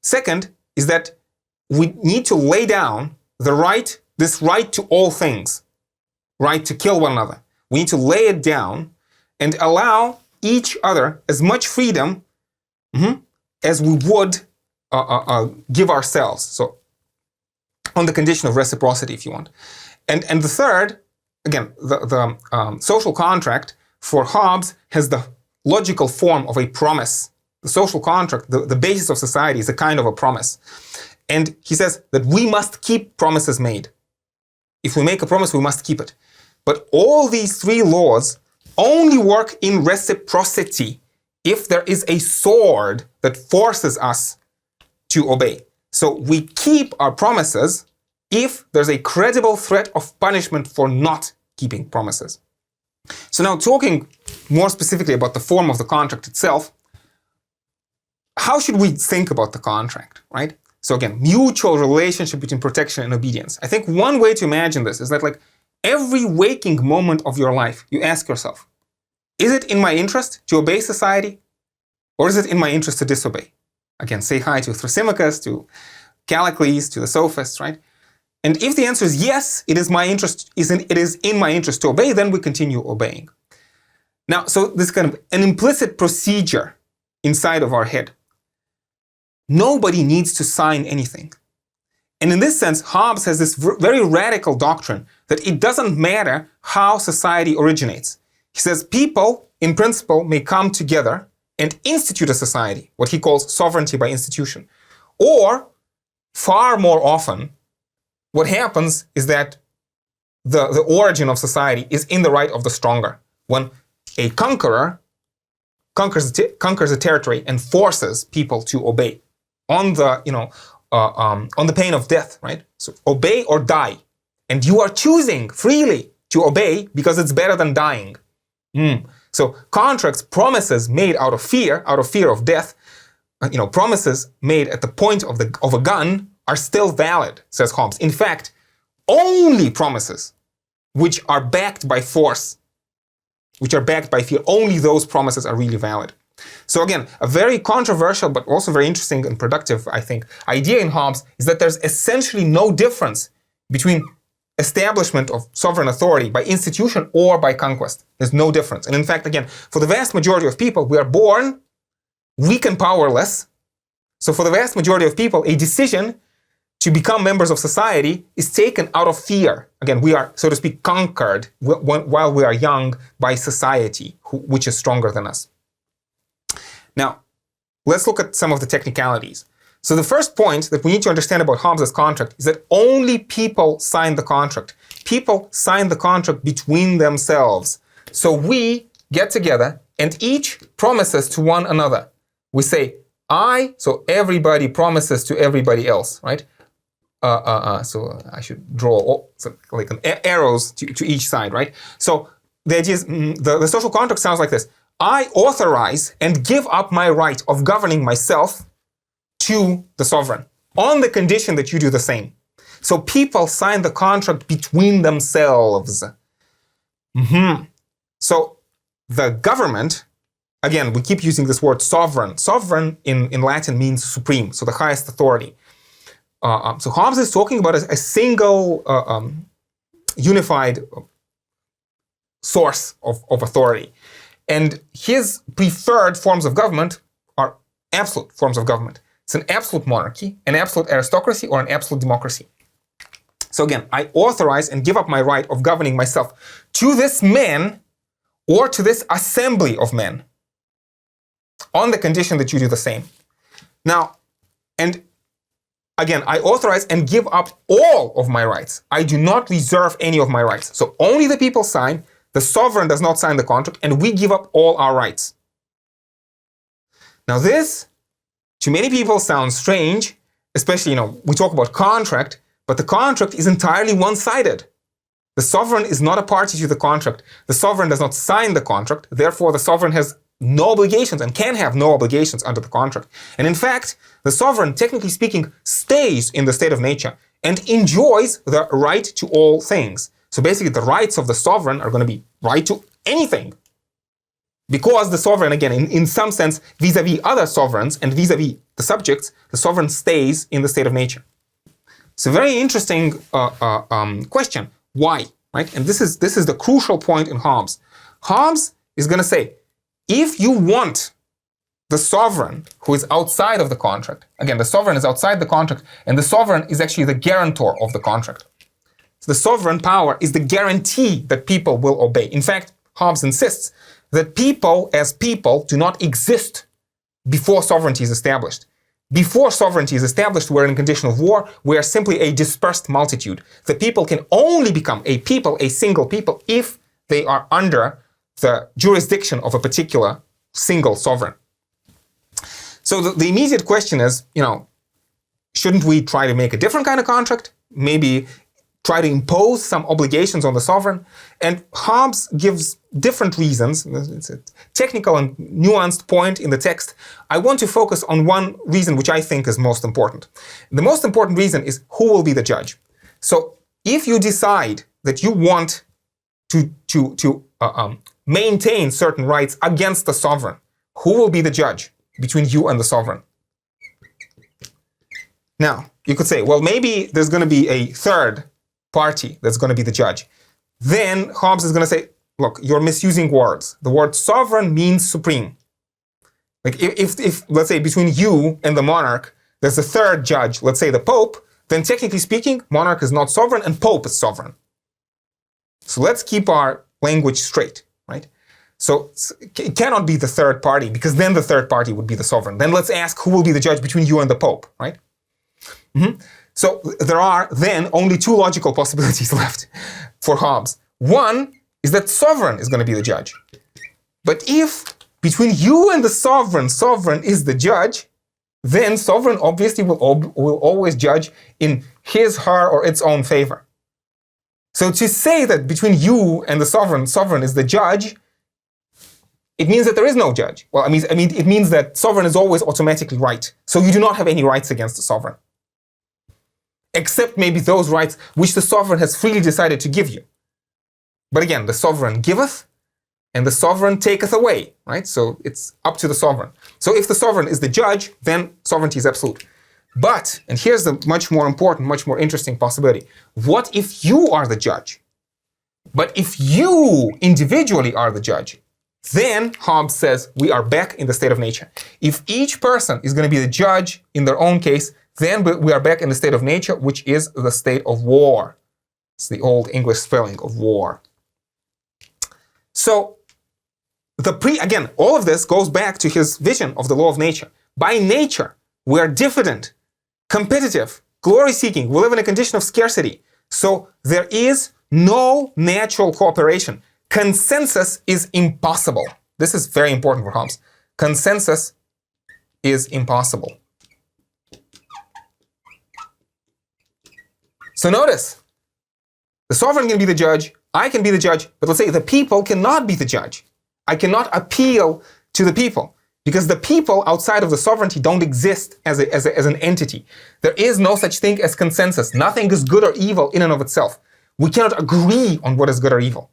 Second is that we need to lay down this right to all things, right to kill one another. We need to lay it down and allow each other as much freedom as we would give ourselves. So on the condition of reciprocity, if you want. And the third, again, the social contract for Hobbes has the logical form of a promise. The social contract, the basis of society, is a kind of a promise. And he says that we must keep promises made. If we make a promise, we must keep it. But all these three laws only work in reciprocity if there is a sword that forces us to obey. So we keep our promises if there's a credible threat of punishment for not keeping promises. So now, talking more specifically about the form of the contract itself, how should we think about the contract, right? So again, mutual relationship between protection and obedience. I think one way to imagine this is that, like, every waking moment of your life, you ask yourself, is it in my interest to obey society, or is it in my interest to disobey? Again, say hi to Thrasymachus, to Callicles, to the sophists, right? And if the answer is yes, it is in my interest to obey, then we continue obeying. Now, so this is kind of an implicit procedure inside of our head. Nobody needs to sign anything. And in this sense, Hobbes has this very radical doctrine that it doesn't matter how society originates. He says people, in principle, may come together and institute a society, what he calls sovereignty by institution. Or, far more often, what happens is that the origin of society is in the right of the stronger. When a conqueror conquers a territory and forces people to obey on the pain of death, right? So obey or die. And you are choosing freely to obey because it's better than dying. So contracts, promises made out of fear of death, promises made at the point of a gun are still valid, says Hobbes. In fact, only promises which are backed by force, which are backed by fear, only those promises are really valid. So again, a very controversial but also very interesting and productive, I think, idea in Hobbes is that there's essentially no difference between establishment of sovereign authority by institution or by conquest. There's no difference. And in fact, again, for the vast majority of people, we are born weak and powerless. So for the vast majority of people, a decision to become members of society is taken out of fear. Again, we are, so to speak, conquered while we are young by society, which is stronger than us. Now, let's look at some of the technicalities. So the first point that we need to understand about Hobbes' contract is that only people sign the contract. People sign the contract between themselves. So we get together and each promises to one another. We say, so everybody promises to everybody else, right? So I should draw like arrows to each side, right? So the idea is, the social contract sounds like this. I authorize and give up my right of governing myself to the sovereign on the condition that you do the same. So people sign the contract between themselves. So the government, again, we keep using this word sovereign. Sovereign in Latin means supreme, so the highest authority. So Hobbes is talking about a single unified source of authority. And his preferred forms of government are absolute forms of government. It's an absolute monarchy, an absolute aristocracy, or an absolute democracy. So again, I authorize and give up my right of governing myself to this man or to this assembly of men on the condition that you do the same. Now, and again, I authorize and give up all of my rights. I do not reserve any of my rights. So only the people sign. The sovereign does not sign the contract, and we give up all our rights. Now this, to many people, sounds strange, especially, we talk about contract, but the contract is entirely one-sided. The sovereign is not a party to the contract. The sovereign does not sign the contract, therefore the sovereign has no obligations and can have no obligations under the contract. And in fact, the sovereign, technically speaking, stays in the state of nature and enjoys the right to all things. So basically, the rights of the sovereign are going to be right to anything. Because the sovereign, again, in some sense, vis-a-vis other sovereigns and vis-a-vis the subjects, the sovereign stays in the state of nature. It's a very interesting question. Why? Right? And this is the crucial point in Hobbes. Hobbes is going to say, if you want the sovereign who is outside of the contract, again, the sovereign is outside the contract, and the sovereign is actually the guarantor of the contract. So the sovereign power is the guarantee that people will obey. In fact, Hobbes insists that people as people do not exist before sovereignty is established. Before sovereignty is established, we're in a condition of war. We are simply a dispersed multitude. The people can only become a people, a single people, if they are under the jurisdiction of a particular single sovereign. So the immediate question is, shouldn't we try to make a different kind of contract? Maybe try to impose some obligations on the sovereign? And Hobbes gives different reasons. It's a technical and nuanced point in the text. I want to focus on one reason which I think is most important. The most important reason is who will be the judge. So if you decide that you want to maintain certain rights against the sovereign, who will be the judge between you and the sovereign? Now, you could say, well, maybe there's going to be a third party that's going to be the judge. Then Hobbes is going to say, look, you're misusing words. The word sovereign means supreme. Like if let's say between you and the monarch, there's a third judge, let's say the Pope, then technically speaking, monarch is not sovereign and Pope is sovereign. So let's keep our language straight, right? So it cannot be the third party, because then the third party would be the sovereign. Then let's ask who will be the judge between you and the Pope, right? So there are then only two logical possibilities left for Hobbes. One is that sovereign is going to be the judge. But if between you and the sovereign is the judge, then sovereign obviously will always judge in his, her, or its own favor. So to say that between you and the sovereign is the judge, it means that there is no judge. Well, it means that sovereign is always automatically right. So you do not have any rights against the sovereign, except maybe those rights which the sovereign has freely decided to give you. But again, the sovereign giveth and the sovereign taketh away, right? So it's up to the sovereign. So if the sovereign is the judge, then sovereignty is absolute. But, and here's the much more important, much more interesting possibility. What if you are the judge? But if you individually are the judge, then Hobbes says we are back in the state of nature. If each person is going to be the judge in their own case, then we are back in the state of nature, which is the state of war. It's the old English spelling of war. So, again, all of this goes back to his vision of the law of nature. By nature, we are diffident, competitive, glory-seeking. We live in a condition of scarcity. So there is no natural cooperation. Consensus is impossible. This is very important for Hobbes. Consensus is impossible. So notice, the sovereign can be the judge, I can be the judge, but let's say the people cannot be the judge. I cannot appeal to the people, because the people outside of the sovereignty don't exist as an entity. There is no such thing as consensus. Nothing is good or evil in and of itself. We cannot agree on what is good or evil.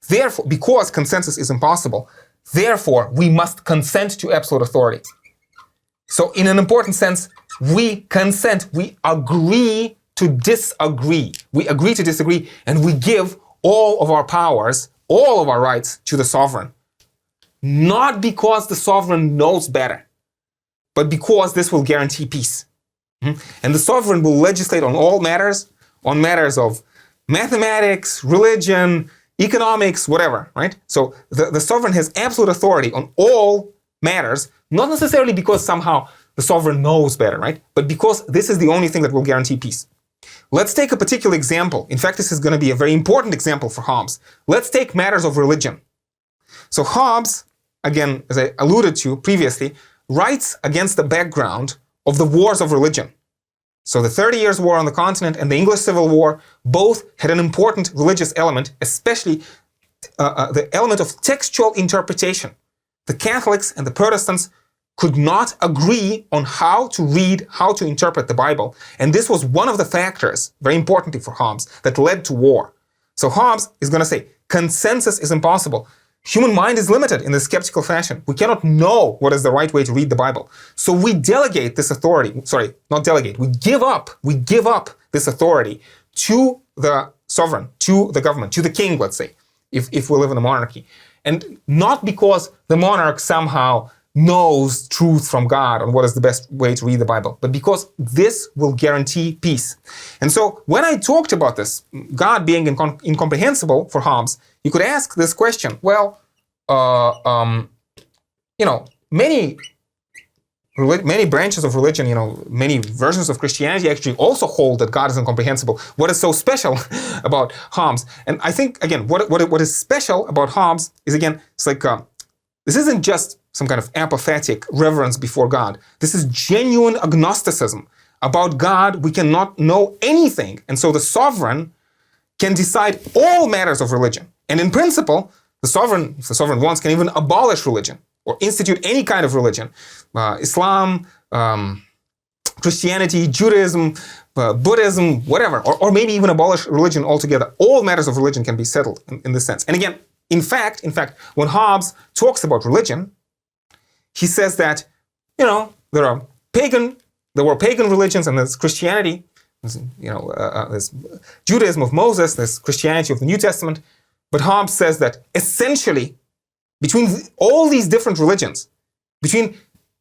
Therefore, because consensus is impossible, therefore we must consent to absolute authority. So in an important sense, we consent, we agree to disagree. We agree to disagree, and we give all of our powers, all of our rights to the sovereign. Not because the sovereign knows better, but because this will guarantee peace. And the sovereign will legislate on all matters, on matters of mathematics, religion, economics, whatever, right? So the sovereign has absolute authority on all matters, not necessarily because somehow the sovereign knows better, right? But because this is the only thing that will guarantee peace. Let's take a particular example. In fact, this is going to be a very important example for Hobbes. Let's take matters of religion. So Hobbes, again, as I alluded to previously, writes against the background of the wars of religion. So the 30 Years' War on the continent and the English Civil War both had an important religious element, especially the element of textual interpretation. The Catholics and the Protestants could not agree on how to read, how to interpret the Bible. And this was one of the factors, very importantly for Hobbes, that led to war. So Hobbes is going to say, consensus is impossible. Human mind is limited in the skeptical fashion. We cannot know what is the right way to read the Bible. So we delegate this authority, sorry, not delegate, we give up this authority to the sovereign, to the government, to the king, let's say, if we live in a monarchy. And not because the monarch somehow knows truth from God on what is the best way to read the Bible, but because this will guarantee peace. And so when I talked about this, God being incomprehensible for Hobbes, you could ask this question, well, many many branches of religion, many versions of Christianity actually also hold that God is incomprehensible. What is so special about Hobbes? And I think, again, what is special about Hobbes is, again, it's like, this isn't just some kind of apathetic reverence before God. This is genuine agnosticism. About God, we cannot know anything. And so the sovereign can decide all matters of religion. And in principle, the sovereign, if the sovereign wants, can even abolish religion or institute any kind of religion. Islam, Christianity, Judaism, Buddhism, whatever. Or maybe even abolish religion altogether. All matters of religion can be settled in this sense. And again, in fact, when Hobbes talks about religion, he says that, there were pagan religions, and there's Christianity, there's Judaism of Moses, there's Christianity of the New Testament. But Hobbes says that essentially, between all these different religions, between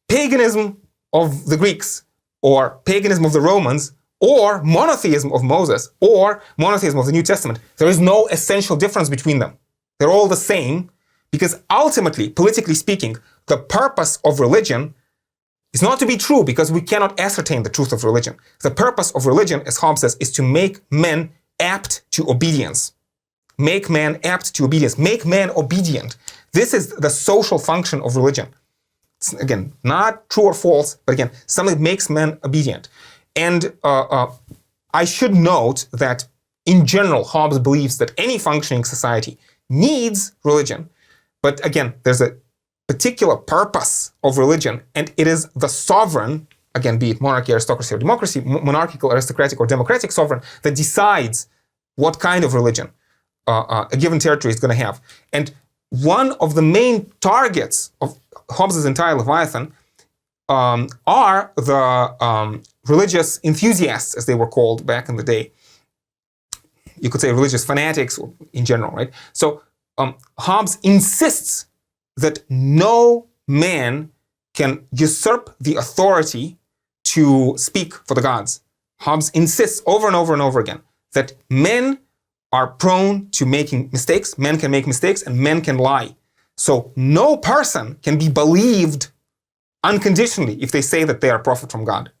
paganism of the Greeks, or paganism of the Romans, or monotheism of Moses, or monotheism of the New Testament, there is no essential difference between them. They're all the same, because ultimately, politically speaking, the purpose of religion is not to be true, because we cannot ascertain the truth of religion. The purpose of religion, as Hobbes says, is to make men apt to obedience. Make man apt to obedience. Make man obedient. This is the social function of religion. It's, again, not true or false, but again, something that makes men obedient. And I should note that in general, Hobbes believes that any functioning society needs religion. But again, there's a particular purpose of religion, and it is the sovereign, again, be it monarchy, aristocracy, or democracy, monarchical, aristocratic, or democratic sovereign, that decides what kind of religion a given territory is going to have. And one of the main targets of Hobbes' entire Leviathan are the religious enthusiasts, as they were called back in the day. You could say religious fanatics in general, right? So Hobbes insists that no man can usurp the authority to speak for the gods. Hobbes insists over and over and over again that men are prone to making mistakes, men can make mistakes, and men can lie. So no person can be believed unconditionally if they say that they are a prophet from God.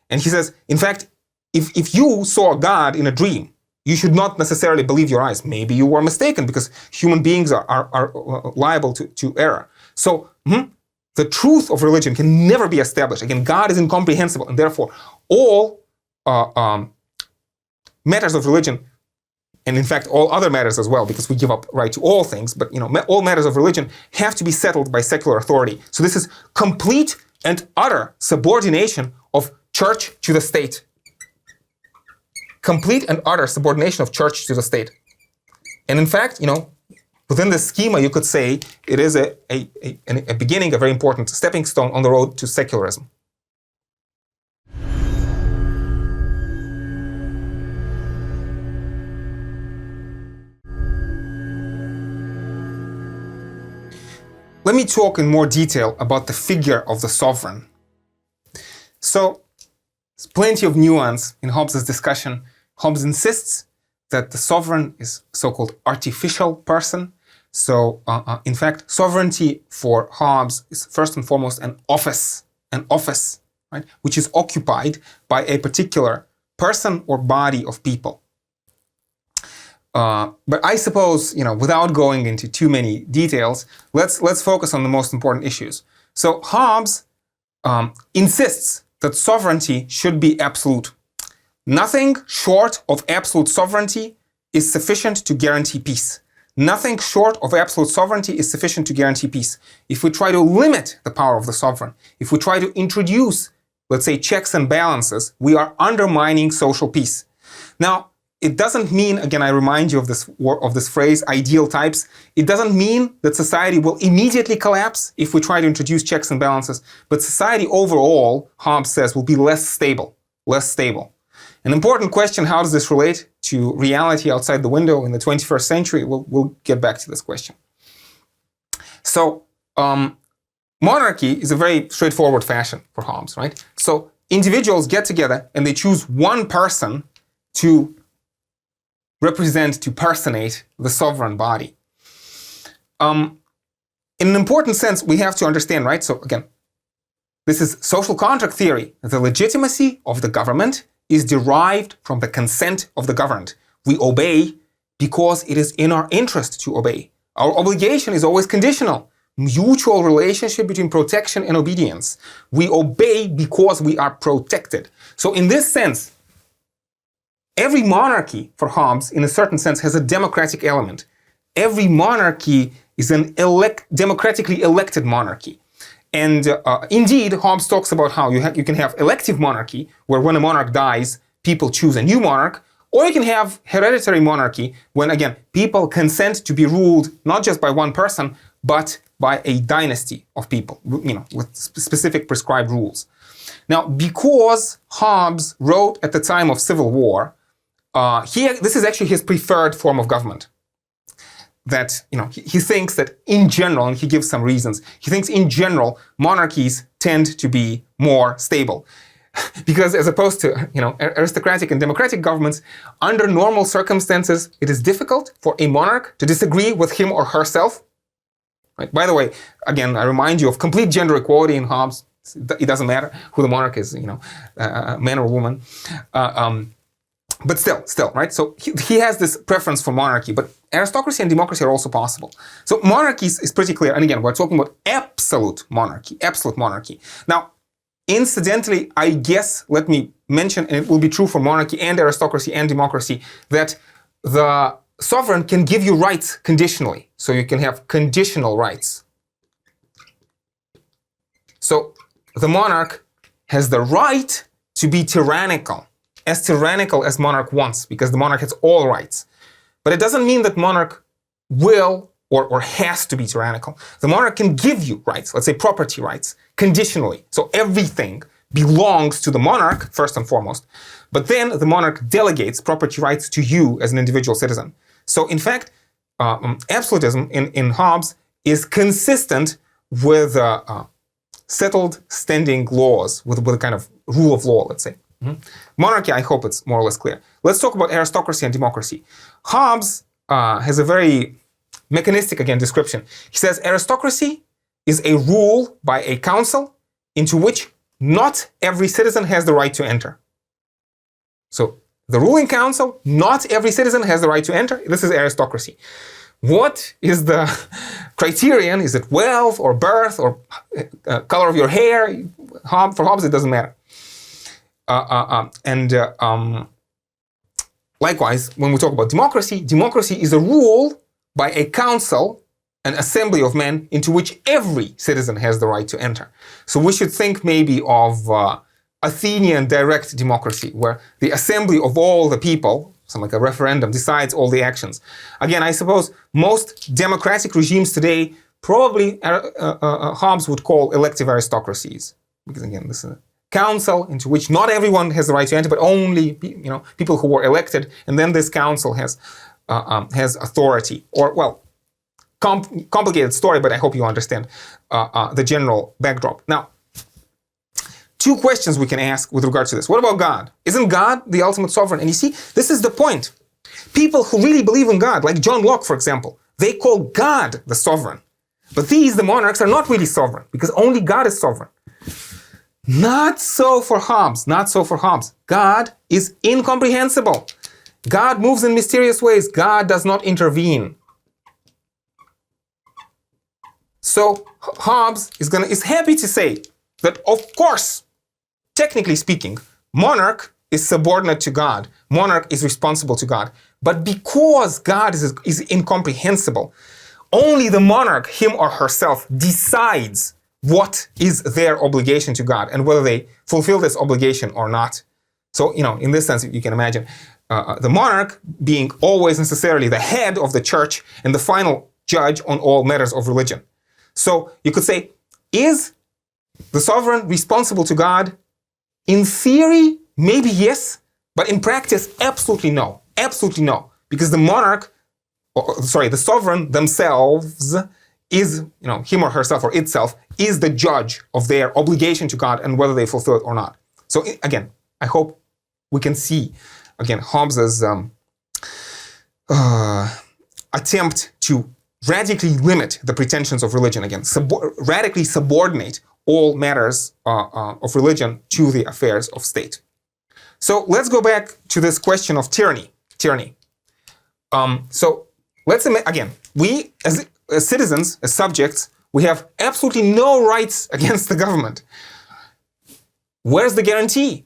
And he says, in fact, if you saw God in a dream, you should not necessarily believe your eyes. Maybe you were mistaken, because human beings are liable to error. So the truth of religion can never be established. Again, God is incomprehensible, and therefore all matters of religion, and in fact all other matters as well, because we give up right to all things, but all matters of religion have to be settled by secular authority. So this is complete and utter subordination of church to the state. Complete and utter subordination of church to the state. And in fact, within this schema, you could say it is a beginning, a very important stepping stone on the road to secularism. Let me talk in more detail about the figure of the sovereign. So, there's plenty of nuance in Hobbes' discussion. Hobbes insists that the sovereign is a so-called artificial person. So, in fact, sovereignty for Hobbes is first and foremost an office, right, which is occupied by a particular person or body of people. But I suppose, without going into too many details, let's focus on the most important issues. So Hobbes insists that sovereignty should be absolute. Nothing short of absolute sovereignty is sufficient to guarantee peace. Nothing short of absolute sovereignty is sufficient to guarantee peace. If we try to limit the power of the sovereign, if we try to introduce, let's say, checks and balances, we are undermining social peace. Now, it doesn't mean, again, I remind you of this phrase, ideal types. It doesn't mean that society will immediately collapse if we try to introduce checks and balances, but society overall, Hobbes says, will be less stable. An important question, how does this relate to reality outside the window in the 21st century? We'll get back to this question. So, monarchy is a very straightforward fashion for Hobbes, right? So, individuals get together and they choose one person to represent, to personate the sovereign body. In an important sense, we have to understand, right? So again, This is social contract theory. The legitimacy of the government is derived from the consent of the governed. We obey because it is in our interest to obey. Our obligation is always conditional. Mutual relationship between protection and obedience. We obey because we are protected. So in this sense, every monarchy for Hobbes, in a certain sense, has a democratic element. Every monarchy is an democratically elected monarchy. And indeed, Hobbes talks about how you can have elective monarchy, where when a monarch dies, people choose a new monarch, or you can have hereditary monarchy, when again, people consent to be ruled not just by one person, but by a dynasty of people, with specific prescribed rules. Now, because Hobbes wrote at the time of civil war, this is actually his preferred form of government. That, he thinks that in general, and he gives some reasons, he thinks in general, monarchies tend to be more stable. Because as opposed to, aristocratic and democratic governments, under normal circumstances, it is difficult for a monarch to disagree with him or herself. Right? By the way, again, I remind you of complete gender equality in Hobbes. It doesn't matter who the monarch is, man or woman. But still, right? So he has this preference for monarchy, but aristocracy and democracy are also possible. So monarchy is pretty clear. And again, we're talking about absolute monarchy. Now, incidentally, I guess, let me mention, and it will be true for monarchy and aristocracy and democracy, that the sovereign can give you rights conditionally. So you can have conditional rights. So the monarch has the right to be tyrannical as monarch wants, because the monarch has all rights. But it doesn't mean that monarch will or has to be tyrannical. The monarch can give you rights, let's say property rights, conditionally. So everything belongs to the monarch, first and foremost, but then the monarch delegates property rights to you as an individual citizen. So in fact, absolutism in Hobbes is consistent with settled standing laws, with a kind of rule of law, let's say. Monarchy, I hope it's more or less clear. Let's talk about aristocracy and democracy. Hobbes has a very mechanistic, again, description. He says aristocracy is a rule by a council into which not every citizen has the right to enter. So the ruling council, not every citizen has the right to enter. This is aristocracy. What is the criterion? Is it wealth or birth or color of your hair? For Hobbes, it doesn't matter. Likewise, when we talk about democracy, democracy is a rule by a council, an assembly of men into which every citizen has the right to enter. So we should think maybe of Athenian direct democracy, where the assembly of all the people, something like a referendum, decides all the actions. Again, I suppose most democratic regimes today probably Hobbes would call elective aristocracies, because again, this is a council into which not everyone has the right to enter, but only people who were elected, and then this council has authority. Or, well, complicated story, but I hope you understand the general backdrop. Now, two questions we can ask with regards to this. What about God? Isn't God the ultimate sovereign? And you see, this is the point. People who really believe in God, like John Locke, for example, they call God the sovereign. But the monarchs, are not really sovereign, because only God is sovereign. Not so for Hobbes. Not so for Hobbes. God is incomprehensible. God moves in mysterious ways. God does not intervene. So Hobbes is happy to say that, of course, technically speaking, monarch is subordinate to God. Monarch is responsible to God. But because God is incomprehensible, only the monarch, him or herself, decides what is their obligation to God and whether they fulfill this obligation or not. So, in this sense, you can imagine the monarch being always necessarily the head of the church and the final judge on all matters of religion. So you could say, is the sovereign responsible to God? In theory, maybe yes, but in practice, absolutely no. Absolutely no. Because the sovereign themselves is, him or herself or itself, is the judge of their obligation to God and whether they fulfill it or not. So again, I hope we can see, again, Hobbes's attempt to radically limit the pretensions of religion, again, radically subordinate all matters of religion to the affairs of state. So let's go back to this question of tyranny. So let's again, we as citizens, as subjects, we have absolutely no rights against the government. Where's the guarantee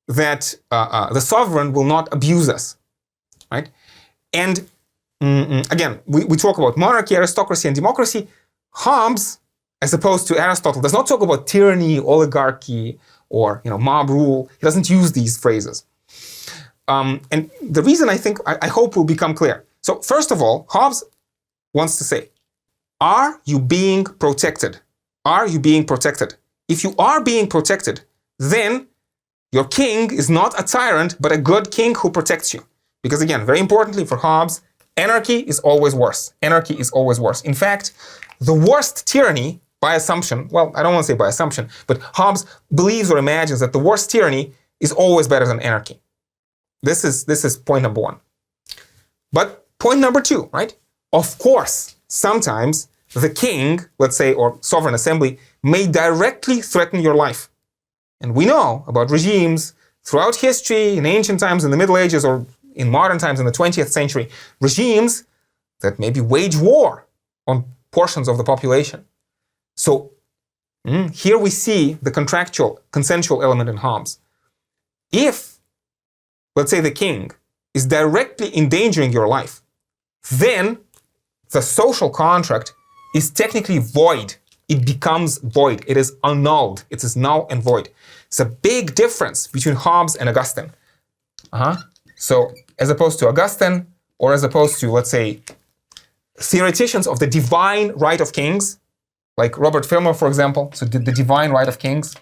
that the sovereign will not abuse us, right? And again, we talk about monarchy, aristocracy, and democracy. Hobbes, as opposed to Aristotle, does not talk about tyranny, oligarchy, or mob rule. He doesn't use these phrases. And the reason I hope will become clear. So first of all, Hobbes wants to say, are you being protected? Are you being protected? If you are being protected, then your king is not a tyrant, but a good king who protects you. Because again, very importantly for Hobbes, anarchy is always worse. Anarchy is always worse. In fact, the worst tyranny, by assumption, well, I don't want to say by assumption, but Hobbes believes or imagines that the worst tyranny is always better than anarchy. This is point number one. But point number two, right? Of course, sometimes the king, let's say, or sovereign assembly, may directly threaten your life. And we know about regimes throughout history, in ancient times, in the Middle Ages, or in modern times, in the 20th century, regimes that maybe wage war on portions of the population. So here we see the contractual, consensual element in Hobbes. If, let's say, the king is directly endangering your life, then the social contract is technically void. It becomes void. It is annulled. It is null and void. It's a big difference between Hobbes and Augustine. So as opposed to Augustine, or as opposed to, let's say, theoreticians of the divine right of kings, like Robert Filmer, for example, so the divine right of kings.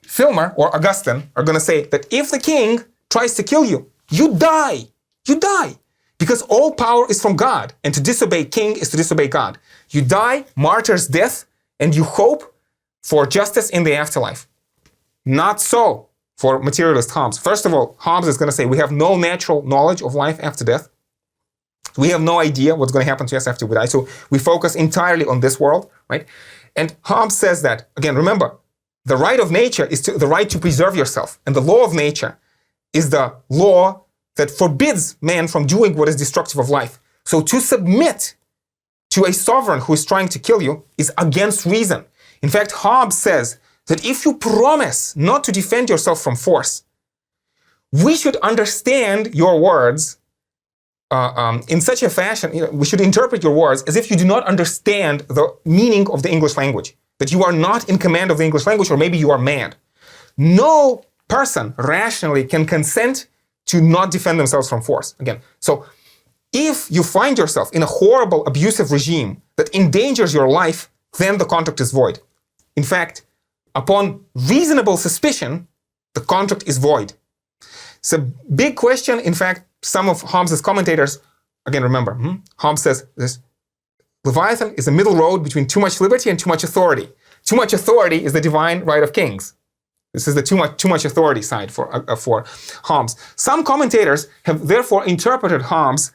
Filmer or Augustine are going to say that if the king tries to kill you, you die. You die. Because all power is from God, and to disobey king is to disobey God. You die, martyr's death, and you hope for justice in the afterlife. Not so for materialist Hobbes. First of all, Hobbes is going to say we have no natural knowledge of life after death. We have no idea what's going to happen to us after we die. So we focus entirely on this world, right? And Hobbes says that, again, remember, the right of nature is the right to preserve yourself. And the law of nature is the law that forbids man from doing what is destructive of life. So to submit to a sovereign who is trying to kill you is against reason. In fact, Hobbes says that if you promise not to defend yourself from force, we should understand your words in such a fashion, we should interpret your words as if you do not understand the meaning of the English language, that you are not in command of the English language, or maybe you are mad. No person rationally can consent to not defend themselves from force. Again, so if you find yourself in a horrible, abusive regime that endangers your life, then the contract is void. In fact, upon reasonable suspicion, the contract is void. It's a big question. In fact, some of Hobbes' commentators, again, remember, Hobbes says this: Leviathan is a middle road between too much liberty and too much authority. Too much authority is the divine right of kings. This is the too much authority side for Hobbes. Some commentators have therefore interpreted Hobbes'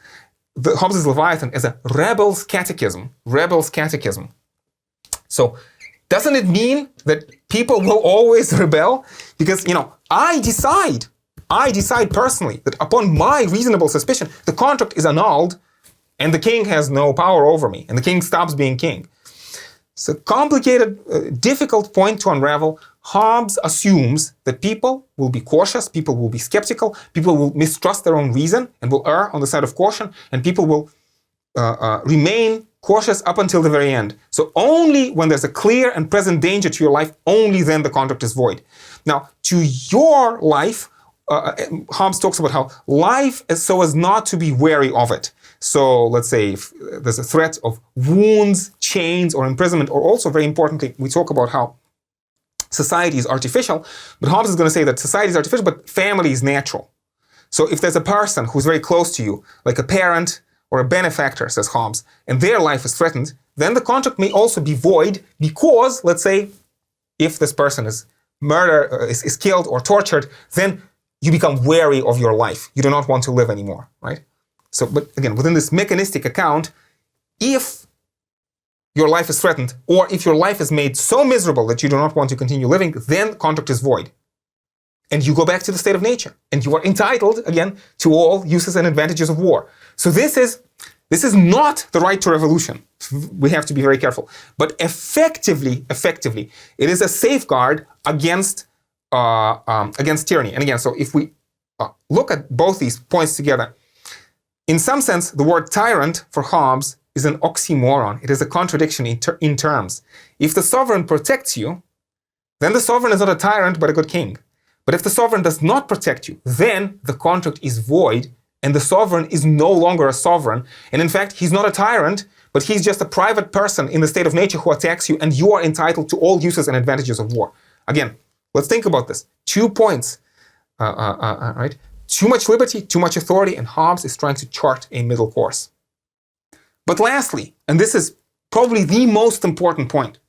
Leviathan as a rebel's catechism. Rebel's catechism. So doesn't it mean that people will always rebel? Because, I decide personally that upon my reasonable suspicion, the contract is annulled and the king has no power over me and the king stops being king. It's a complicated, difficult point to unravel. Hobbes assumes that people will be cautious, people will be skeptical, people will mistrust their own reason and will err on the side of caution, and people will remain cautious up until the very end. So only when there's a clear and present danger to your life, only then the contract is void. Now, to your life, Hobbes talks about how life is so as not to be wary of it. So let's say if there's a threat of wounds, chains, or imprisonment, or also very importantly, we talk about how society is artificial, but Hobbes is going to say that society is artificial, but family is natural. So if there's a person who's very close to you, like a parent or a benefactor, says Hobbes, and their life is threatened, then the contract may also be void because, let's say, if this person is is killed or tortured, then you become wary of your life. You do not want to live anymore, right? So, but again, within this mechanistic account, if your life is threatened, or if your life is made so miserable that you do not want to continue living, then contract is void. And you go back to the state of nature. And you are entitled, again, to all uses and advantages of war. So this is not the right to revolution. We have to be very careful. But effectively, it is a safeguard against tyranny. And again, so if we look at both these points together, in some sense, the word tyrant for Hobbes is an oxymoron. It is a contradiction in terms. If the sovereign protects you, then the sovereign is not a tyrant, but a good king. But if the sovereign does not protect you, then the contract is void, and the sovereign is no longer a sovereign. And in fact, he's not a tyrant, but he's just a private person in the state of nature who attacks you, and you are entitled to all uses and advantages of war. Again, let's think about this. 2 points, right? Too much liberty, too much authority, and Hobbes is trying to chart a middle course. But lastly, and this is probably the most important point,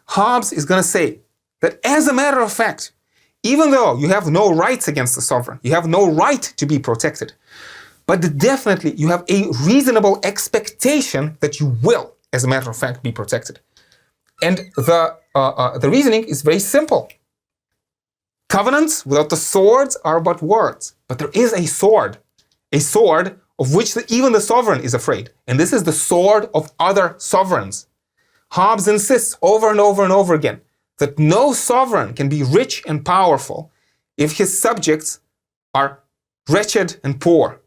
Hobbes is going to say that as a matter of fact, even though you have no rights against the sovereign, you have no right to be protected, but definitely you have a reasonable expectation that you will, as a matter of fact, be protected. And the reasoning is very simple. Covenants without the swords are but words, but there is a sword of which even the sovereign is afraid. And this is the sword of other sovereigns. Hobbes insists over and over and over again that no sovereign can be rich and powerful if his subjects are wretched and poor.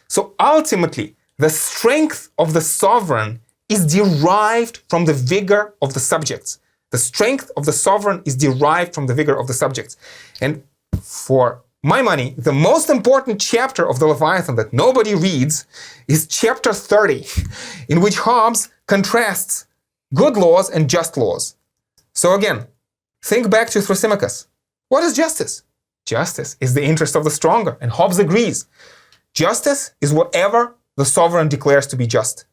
So ultimately, the strength of the sovereign is derived from the vigor of the subjects. The strength of the sovereign is derived from the vigor of the subjects. And for my money, the most important chapter of the Leviathan that nobody reads is chapter 30, in which Hobbes contrasts good laws and just laws. So again, think back to Thrasymachus. What is justice? Justice is the interest of the stronger, and Hobbes agrees. Justice is whatever the sovereign declares to be just.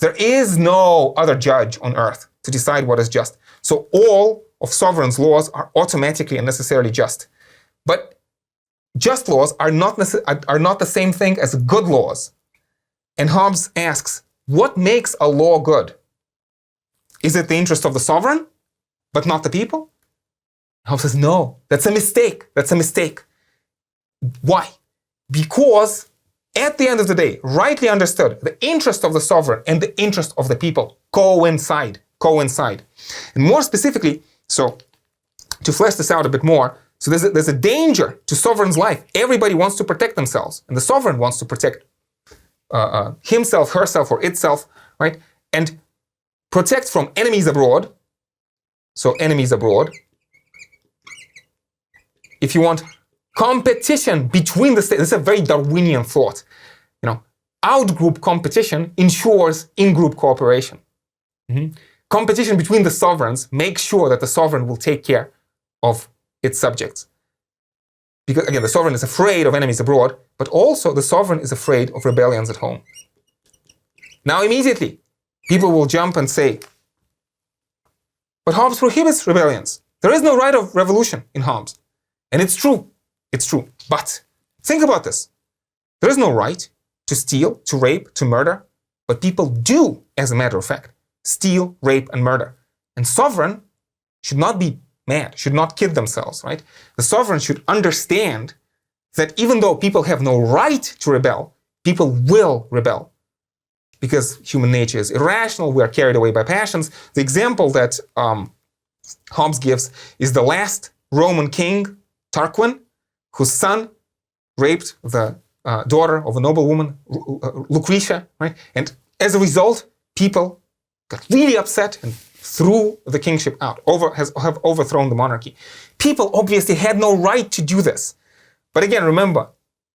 There is no other judge on earth to decide what is just. So all of sovereign's laws are automatically and necessarily just. But just laws are not the same thing as good laws. And Hobbes asks, what makes a law good? Is it the interest of the sovereign, but not the people? Hobbes says, no, that's a mistake. That's a mistake. Why? Because at the end of the day, rightly understood, the interest of the sovereign and the interest of the people coincide. And more specifically, so to flesh this out a bit more, so there's a danger to sovereign's life. Everybody wants to protect themselves, and the sovereign wants to protect himself, herself, or itself, right? And protect from enemies abroad. So enemies abroad. If you want competition between the states, this is a very Darwinian thought. Out-group competition ensures in-group cooperation. Competition between the sovereigns makes sure that the sovereign will take care of its subjects. Because again, the sovereign is afraid of enemies abroad, but also the sovereign is afraid of rebellions at home. Now immediately, people will jump and say, but Hobbes prohibits rebellions. There is no right of revolution in Hobbes. And it's true. It's true. But think about this. There is no right to steal, to rape, to murder, but people do, as a matter of fact, steal, rape, and murder. And sovereign should not be mad, should not kid themselves, right? The sovereign should understand that even though people have no right to rebel, people will rebel. Because human nature is irrational, we are carried away by passions. The example that Hobbes gives is the last Roman king, Tarquin, whose son raped the daughter of a noblewoman, Lucretia, right? And as a result, people got really upset and threw the kingship out, have overthrown the monarchy. People obviously had no right to do this. But again, remember,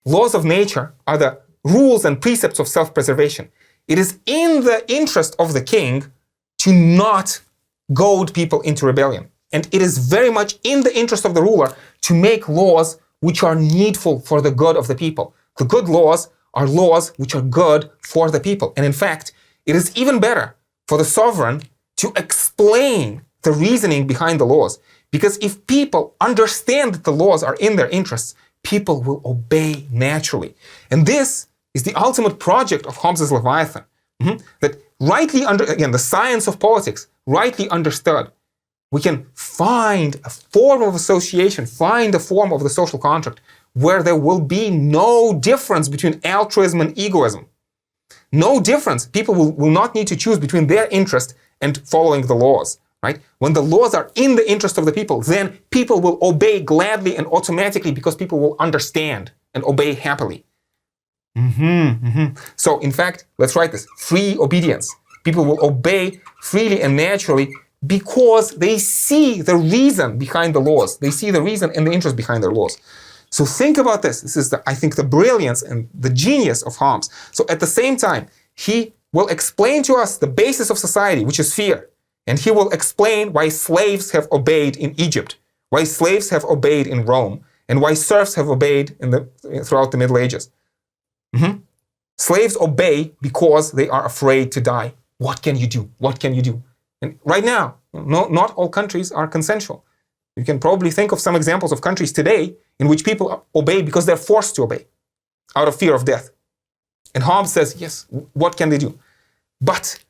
laws of nature are the rules and precepts of self-preservation. It is in the interest of the king to not goad people into rebellion. And it is very much in the interest of the ruler to make laws which are needful for the good of the people. The good laws are laws which are good for the people. And in fact, it is even better for the sovereign to explain the reasoning behind the laws. Because if people understand that the laws are in their interests, people will obey naturally. And this is the ultimate project of Hobbes' Leviathan. That again, the science of politics, rightly understood, we can find a form of association, find a form of the social contract where there will be no difference between altruism and egoism. No difference. People will not need to choose between their interest and following the laws, right? When the laws are in the interest of the people, then people will obey gladly and automatically because people will understand and obey happily. So, in fact, let's write this. Free obedience. People will obey freely and naturally because they see the reason behind the laws. They see the reason and the interest behind their laws. So think about this. This is, I think, the brilliance and the genius of Hobbes. So at the same time, he will explain to us the basis of society, which is fear. And he will explain why slaves have obeyed in Egypt, why slaves have obeyed in Rome, and why serfs have obeyed throughout the Middle Ages. Slaves obey because they are afraid to die. What can you do? What can you do? And right now, not all countries are consensual. You can probably think of some examples of countries today in which people obey because they're forced to obey out of fear of death. And Hobbes says, yes, what can they do? But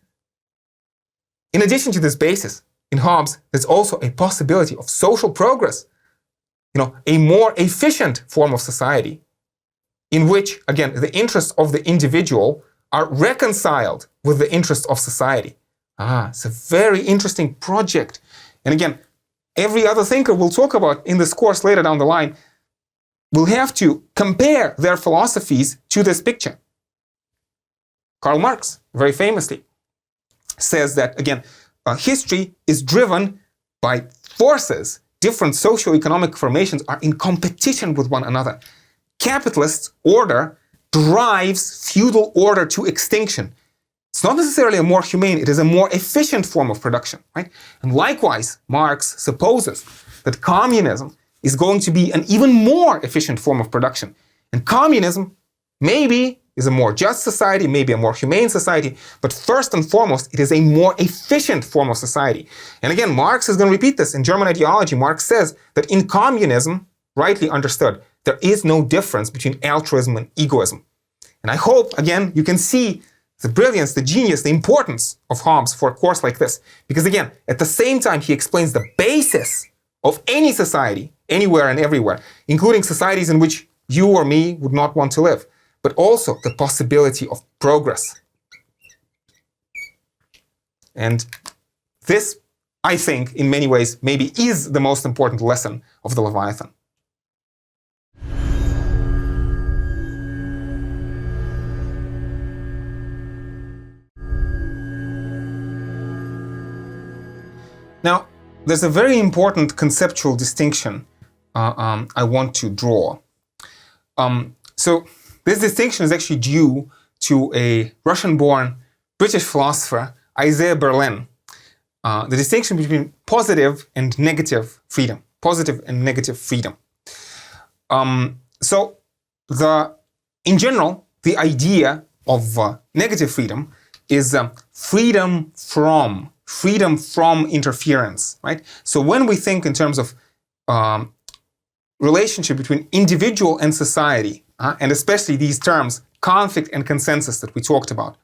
in addition to this basis, in Hobbes, there's also a possibility of social progress, a more efficient form of society in which, again, the interests of the individual are reconciled with the interests of society. It's a very interesting project. And again, every other thinker we'll talk about in this course later down the line will have to compare their philosophies to this picture. Karl Marx, very famously, says that, again, history is driven by forces. Different socio-economic formations are in competition with one another. Capitalist order drives feudal order to extinction. It's not necessarily a more humane, it is a more efficient form of production, right? And likewise, Marx supposes that communism is going to be an even more efficient form of production. And communism maybe is a more just society, maybe a more humane society, but first and foremost, it is a more efficient form of society. And again, Marx is going to repeat this. In German ideology, Marx says that in communism, rightly understood, there is no difference between altruism and egoism. And I hope, again, you can see the brilliance, the genius, the importance of Hobbes for a course like this. Because again, at the same time, he explains the basis of any society, anywhere and everywhere, including societies in which you or me would not want to live, but also the possibility of progress. And this, I think, in many ways, maybe is the most important lesson of the Leviathan. Now, there's a very important conceptual distinction I want to draw. So this distinction is actually due to a Russian-born British philosopher, Isaiah Berlin. The distinction between positive and negative freedom. Positive and negative freedom. In general, the idea of negative freedom is freedom from interference, right? So when we think in terms of relationship between individual and society, and especially these terms, conflict and consensus that we talked about,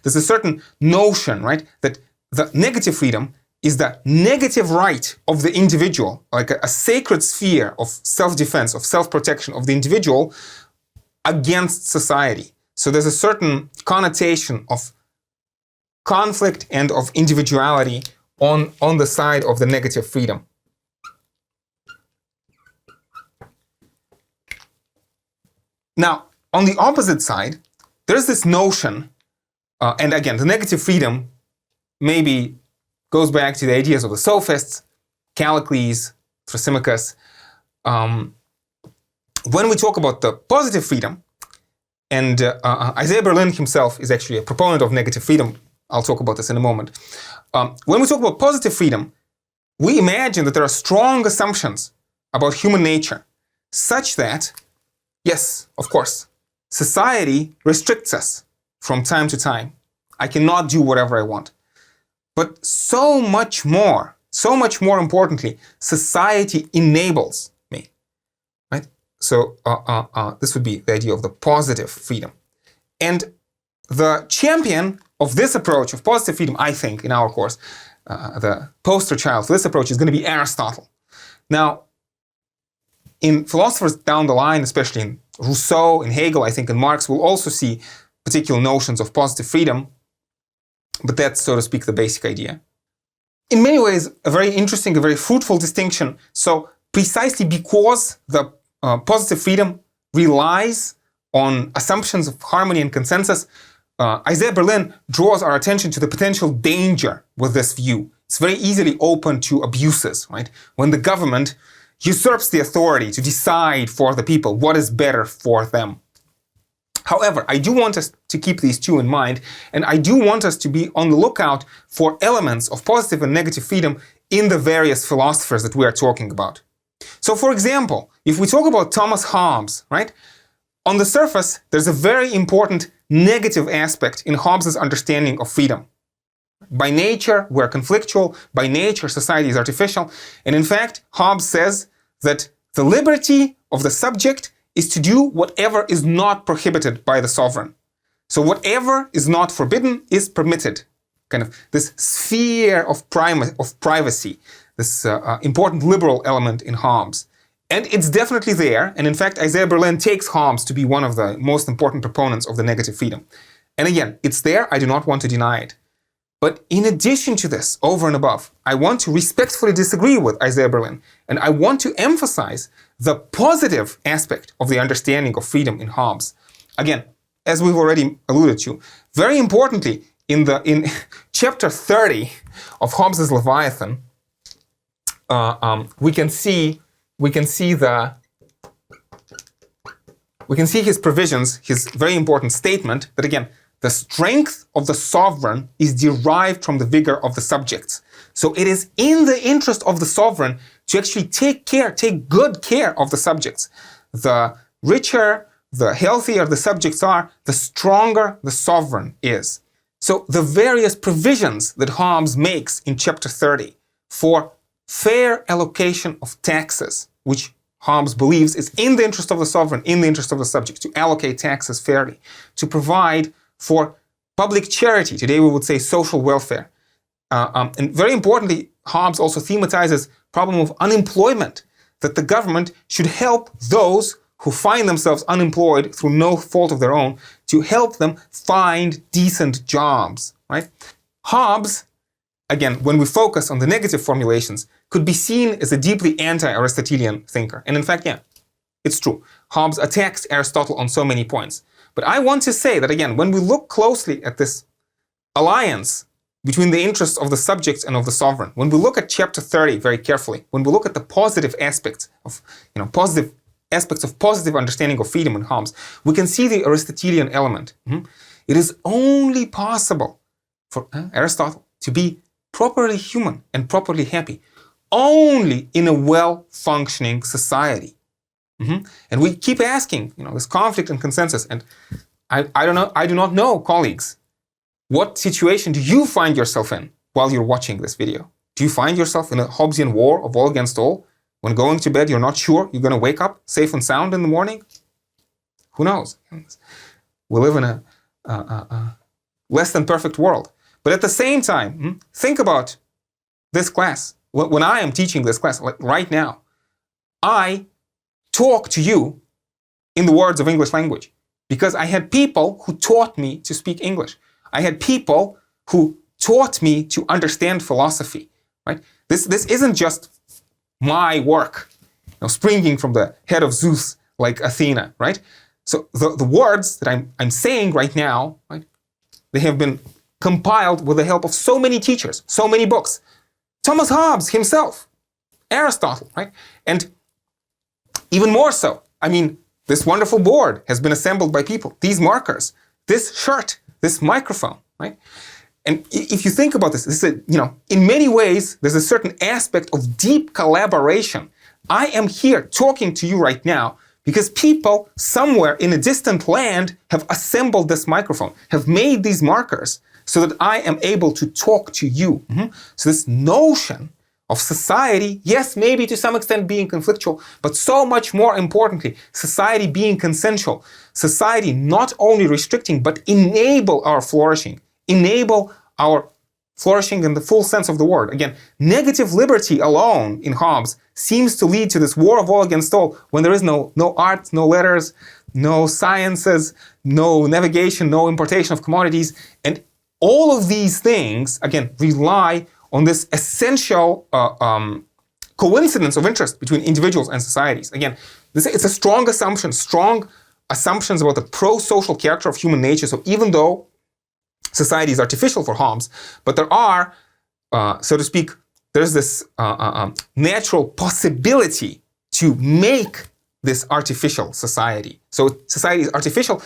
there's a certain notion, right, that the negative freedom is the negative right of the individual, like a sacred sphere of self-defense, of self-protection of the individual against society. So there's a certain connotation of conflict and of individuality on the side of the negative freedom. Now, on the opposite side, there's this notion, and again, the negative freedom maybe goes back to the ideas of the sophists, Callicles, Thrasymachus. When we talk about the positive freedom, and Isaiah Berlin himself is actually a proponent of negative freedom. I'll talk about this in a moment. When we talk about positive freedom, we imagine that there are strong assumptions about human nature, such that, yes, of course, society restricts us from time to time. I cannot do whatever I want. But so much more importantly, society enables me, right? So this would be the idea of the positive freedom. And the champion of this approach of positive freedom, I think, in our course, the poster child for this approach is going to be Aristotle. Now, in philosophers down the line, especially in Rousseau, in Hegel, I think in Marx, we'll also see particular notions of positive freedom, but that's, so to speak, the basic idea. In many ways, a very interesting, a very fruitful distinction. So precisely because the positive freedom relies on assumptions of harmony and consensus, Isaiah Berlin draws our attention to the potential danger with this view. It's very easily open to abuses, right? When the government usurps the authority to decide for the people what is better for them. However, I do want us to keep these two in mind, and I do want us to be on the lookout for elements of positive and negative freedom in the various philosophers that we are talking about. So, for example, if we talk about Thomas Hobbes, right? On the surface, there's a very important negative aspect in Hobbes' understanding of freedom. By nature, we're conflictual. By nature, society is artificial. And in fact, Hobbes says that the liberty of the subject is to do whatever is not prohibited by the sovereign. So whatever is not forbidden is permitted. Kind of this sphere of privacy, this important liberal element in Hobbes. And it's definitely there. And in fact, Isaiah Berlin takes Hobbes to be one of the most important proponents of the negative freedom. And again, it's there. I do not want to deny it. But in addition to this, over and above, I want to respectfully disagree with Isaiah Berlin. And I want to emphasize the positive aspect of the understanding of freedom in Hobbes. Again, as we've already alluded to, very importantly, in chapter 30 of Hobbes' Leviathan, we can see his provisions, his very important statement that again, the strength of the sovereign is derived from the vigor of the subjects. So it is in the interest of the sovereign to actually take good care of the subjects. The richer, the healthier the subjects are, the stronger the sovereign is. So the various provisions that Hobbes makes in chapter 30 for fair allocation of taxes, which Hobbes believes is in the interest of the sovereign, in the interest of the subject, to allocate taxes fairly, to provide for public charity, today we would say social welfare. And very importantly, Hobbes also thematizes the problem of unemployment, that the government should help those who find themselves unemployed through no fault of their own, to help them find decent jobs, right? Hobbes, again, when we focus on the negative formulations, could be seen as a deeply anti-Aristotelian thinker. And in fact, yeah, it's true. Hobbes attacks Aristotle on so many points. But I want to say that, again, when we look closely at this alliance between the interests of the subjects and of the sovereign, when we look at chapter 30 very carefully, when we look at the positive aspects of, positive understanding of freedom in Hobbes, we can see the Aristotelian element. It is only possible for Aristotle to be properly human and properly happy only in a well-functioning society. And we keep asking, this conflict and consensus. And I do not know, colleagues, what situation do you find yourself in while you're watching this video? Do you find yourself in a Hobbesian war of all against all? When going to bed, you're not sure you're going to wake up safe and sound in the morning? Who knows? We live in a less than perfect world. But at the same time, think about this class. When I am teaching this class, like right now, I talk to you in the words of English language because I had people who taught me to speak English. I had people who taught me to understand philosophy, right? This isn't just my work, springing from the head of Zeus like Athena, right? So the words that I'm saying right now, right, they have been compiled with the help of so many teachers, so many books. Thomas Hobbes himself, Aristotle, right? And even more so, this wonderful board has been assembled by people. These markers, this shirt, this microphone, right? And if you think about this, in many ways, there's a certain aspect of deep collaboration. I am here talking to you right now because people somewhere in a distant land have assembled this microphone, have made these markers so that I am able to talk to you. So this notion of society, yes, maybe to some extent being conflictual, but so much more importantly, society being consensual, society not only restricting, but enable our flourishing, enable our flourishing in the full sense of the word. Again, negative liberty alone in Hobbes seems to lead to this war of all against all when there is no art, no letters, no sciences, no navigation, no importation of commodities. And all of these things, again, rely on this essential coincidence of interest between individuals and societies. Again, it's a strong assumptions about the pro-social character of human nature. So even though society is artificial for Hobbes, but there are, so to speak, there's this natural possibility to make this artificial society. So society is artificial.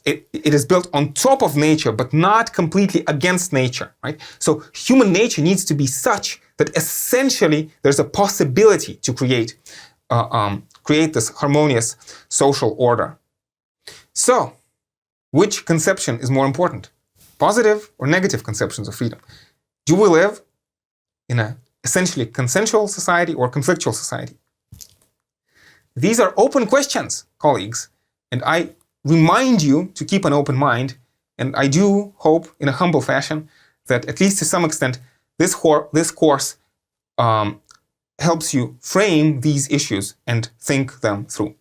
It is built on top of nature, but not completely against nature, right? So human nature needs to be such that essentially there's a possibility to create this harmonious social order. So, which conception is more important? Positive or negative conceptions of freedom? Do we live in an essentially consensual society or conflictual society? These are open questions, colleagues, and I remind you to keep an open mind, and I do hope in a humble fashion that at least to some extent this course helps you frame these issues and think them through.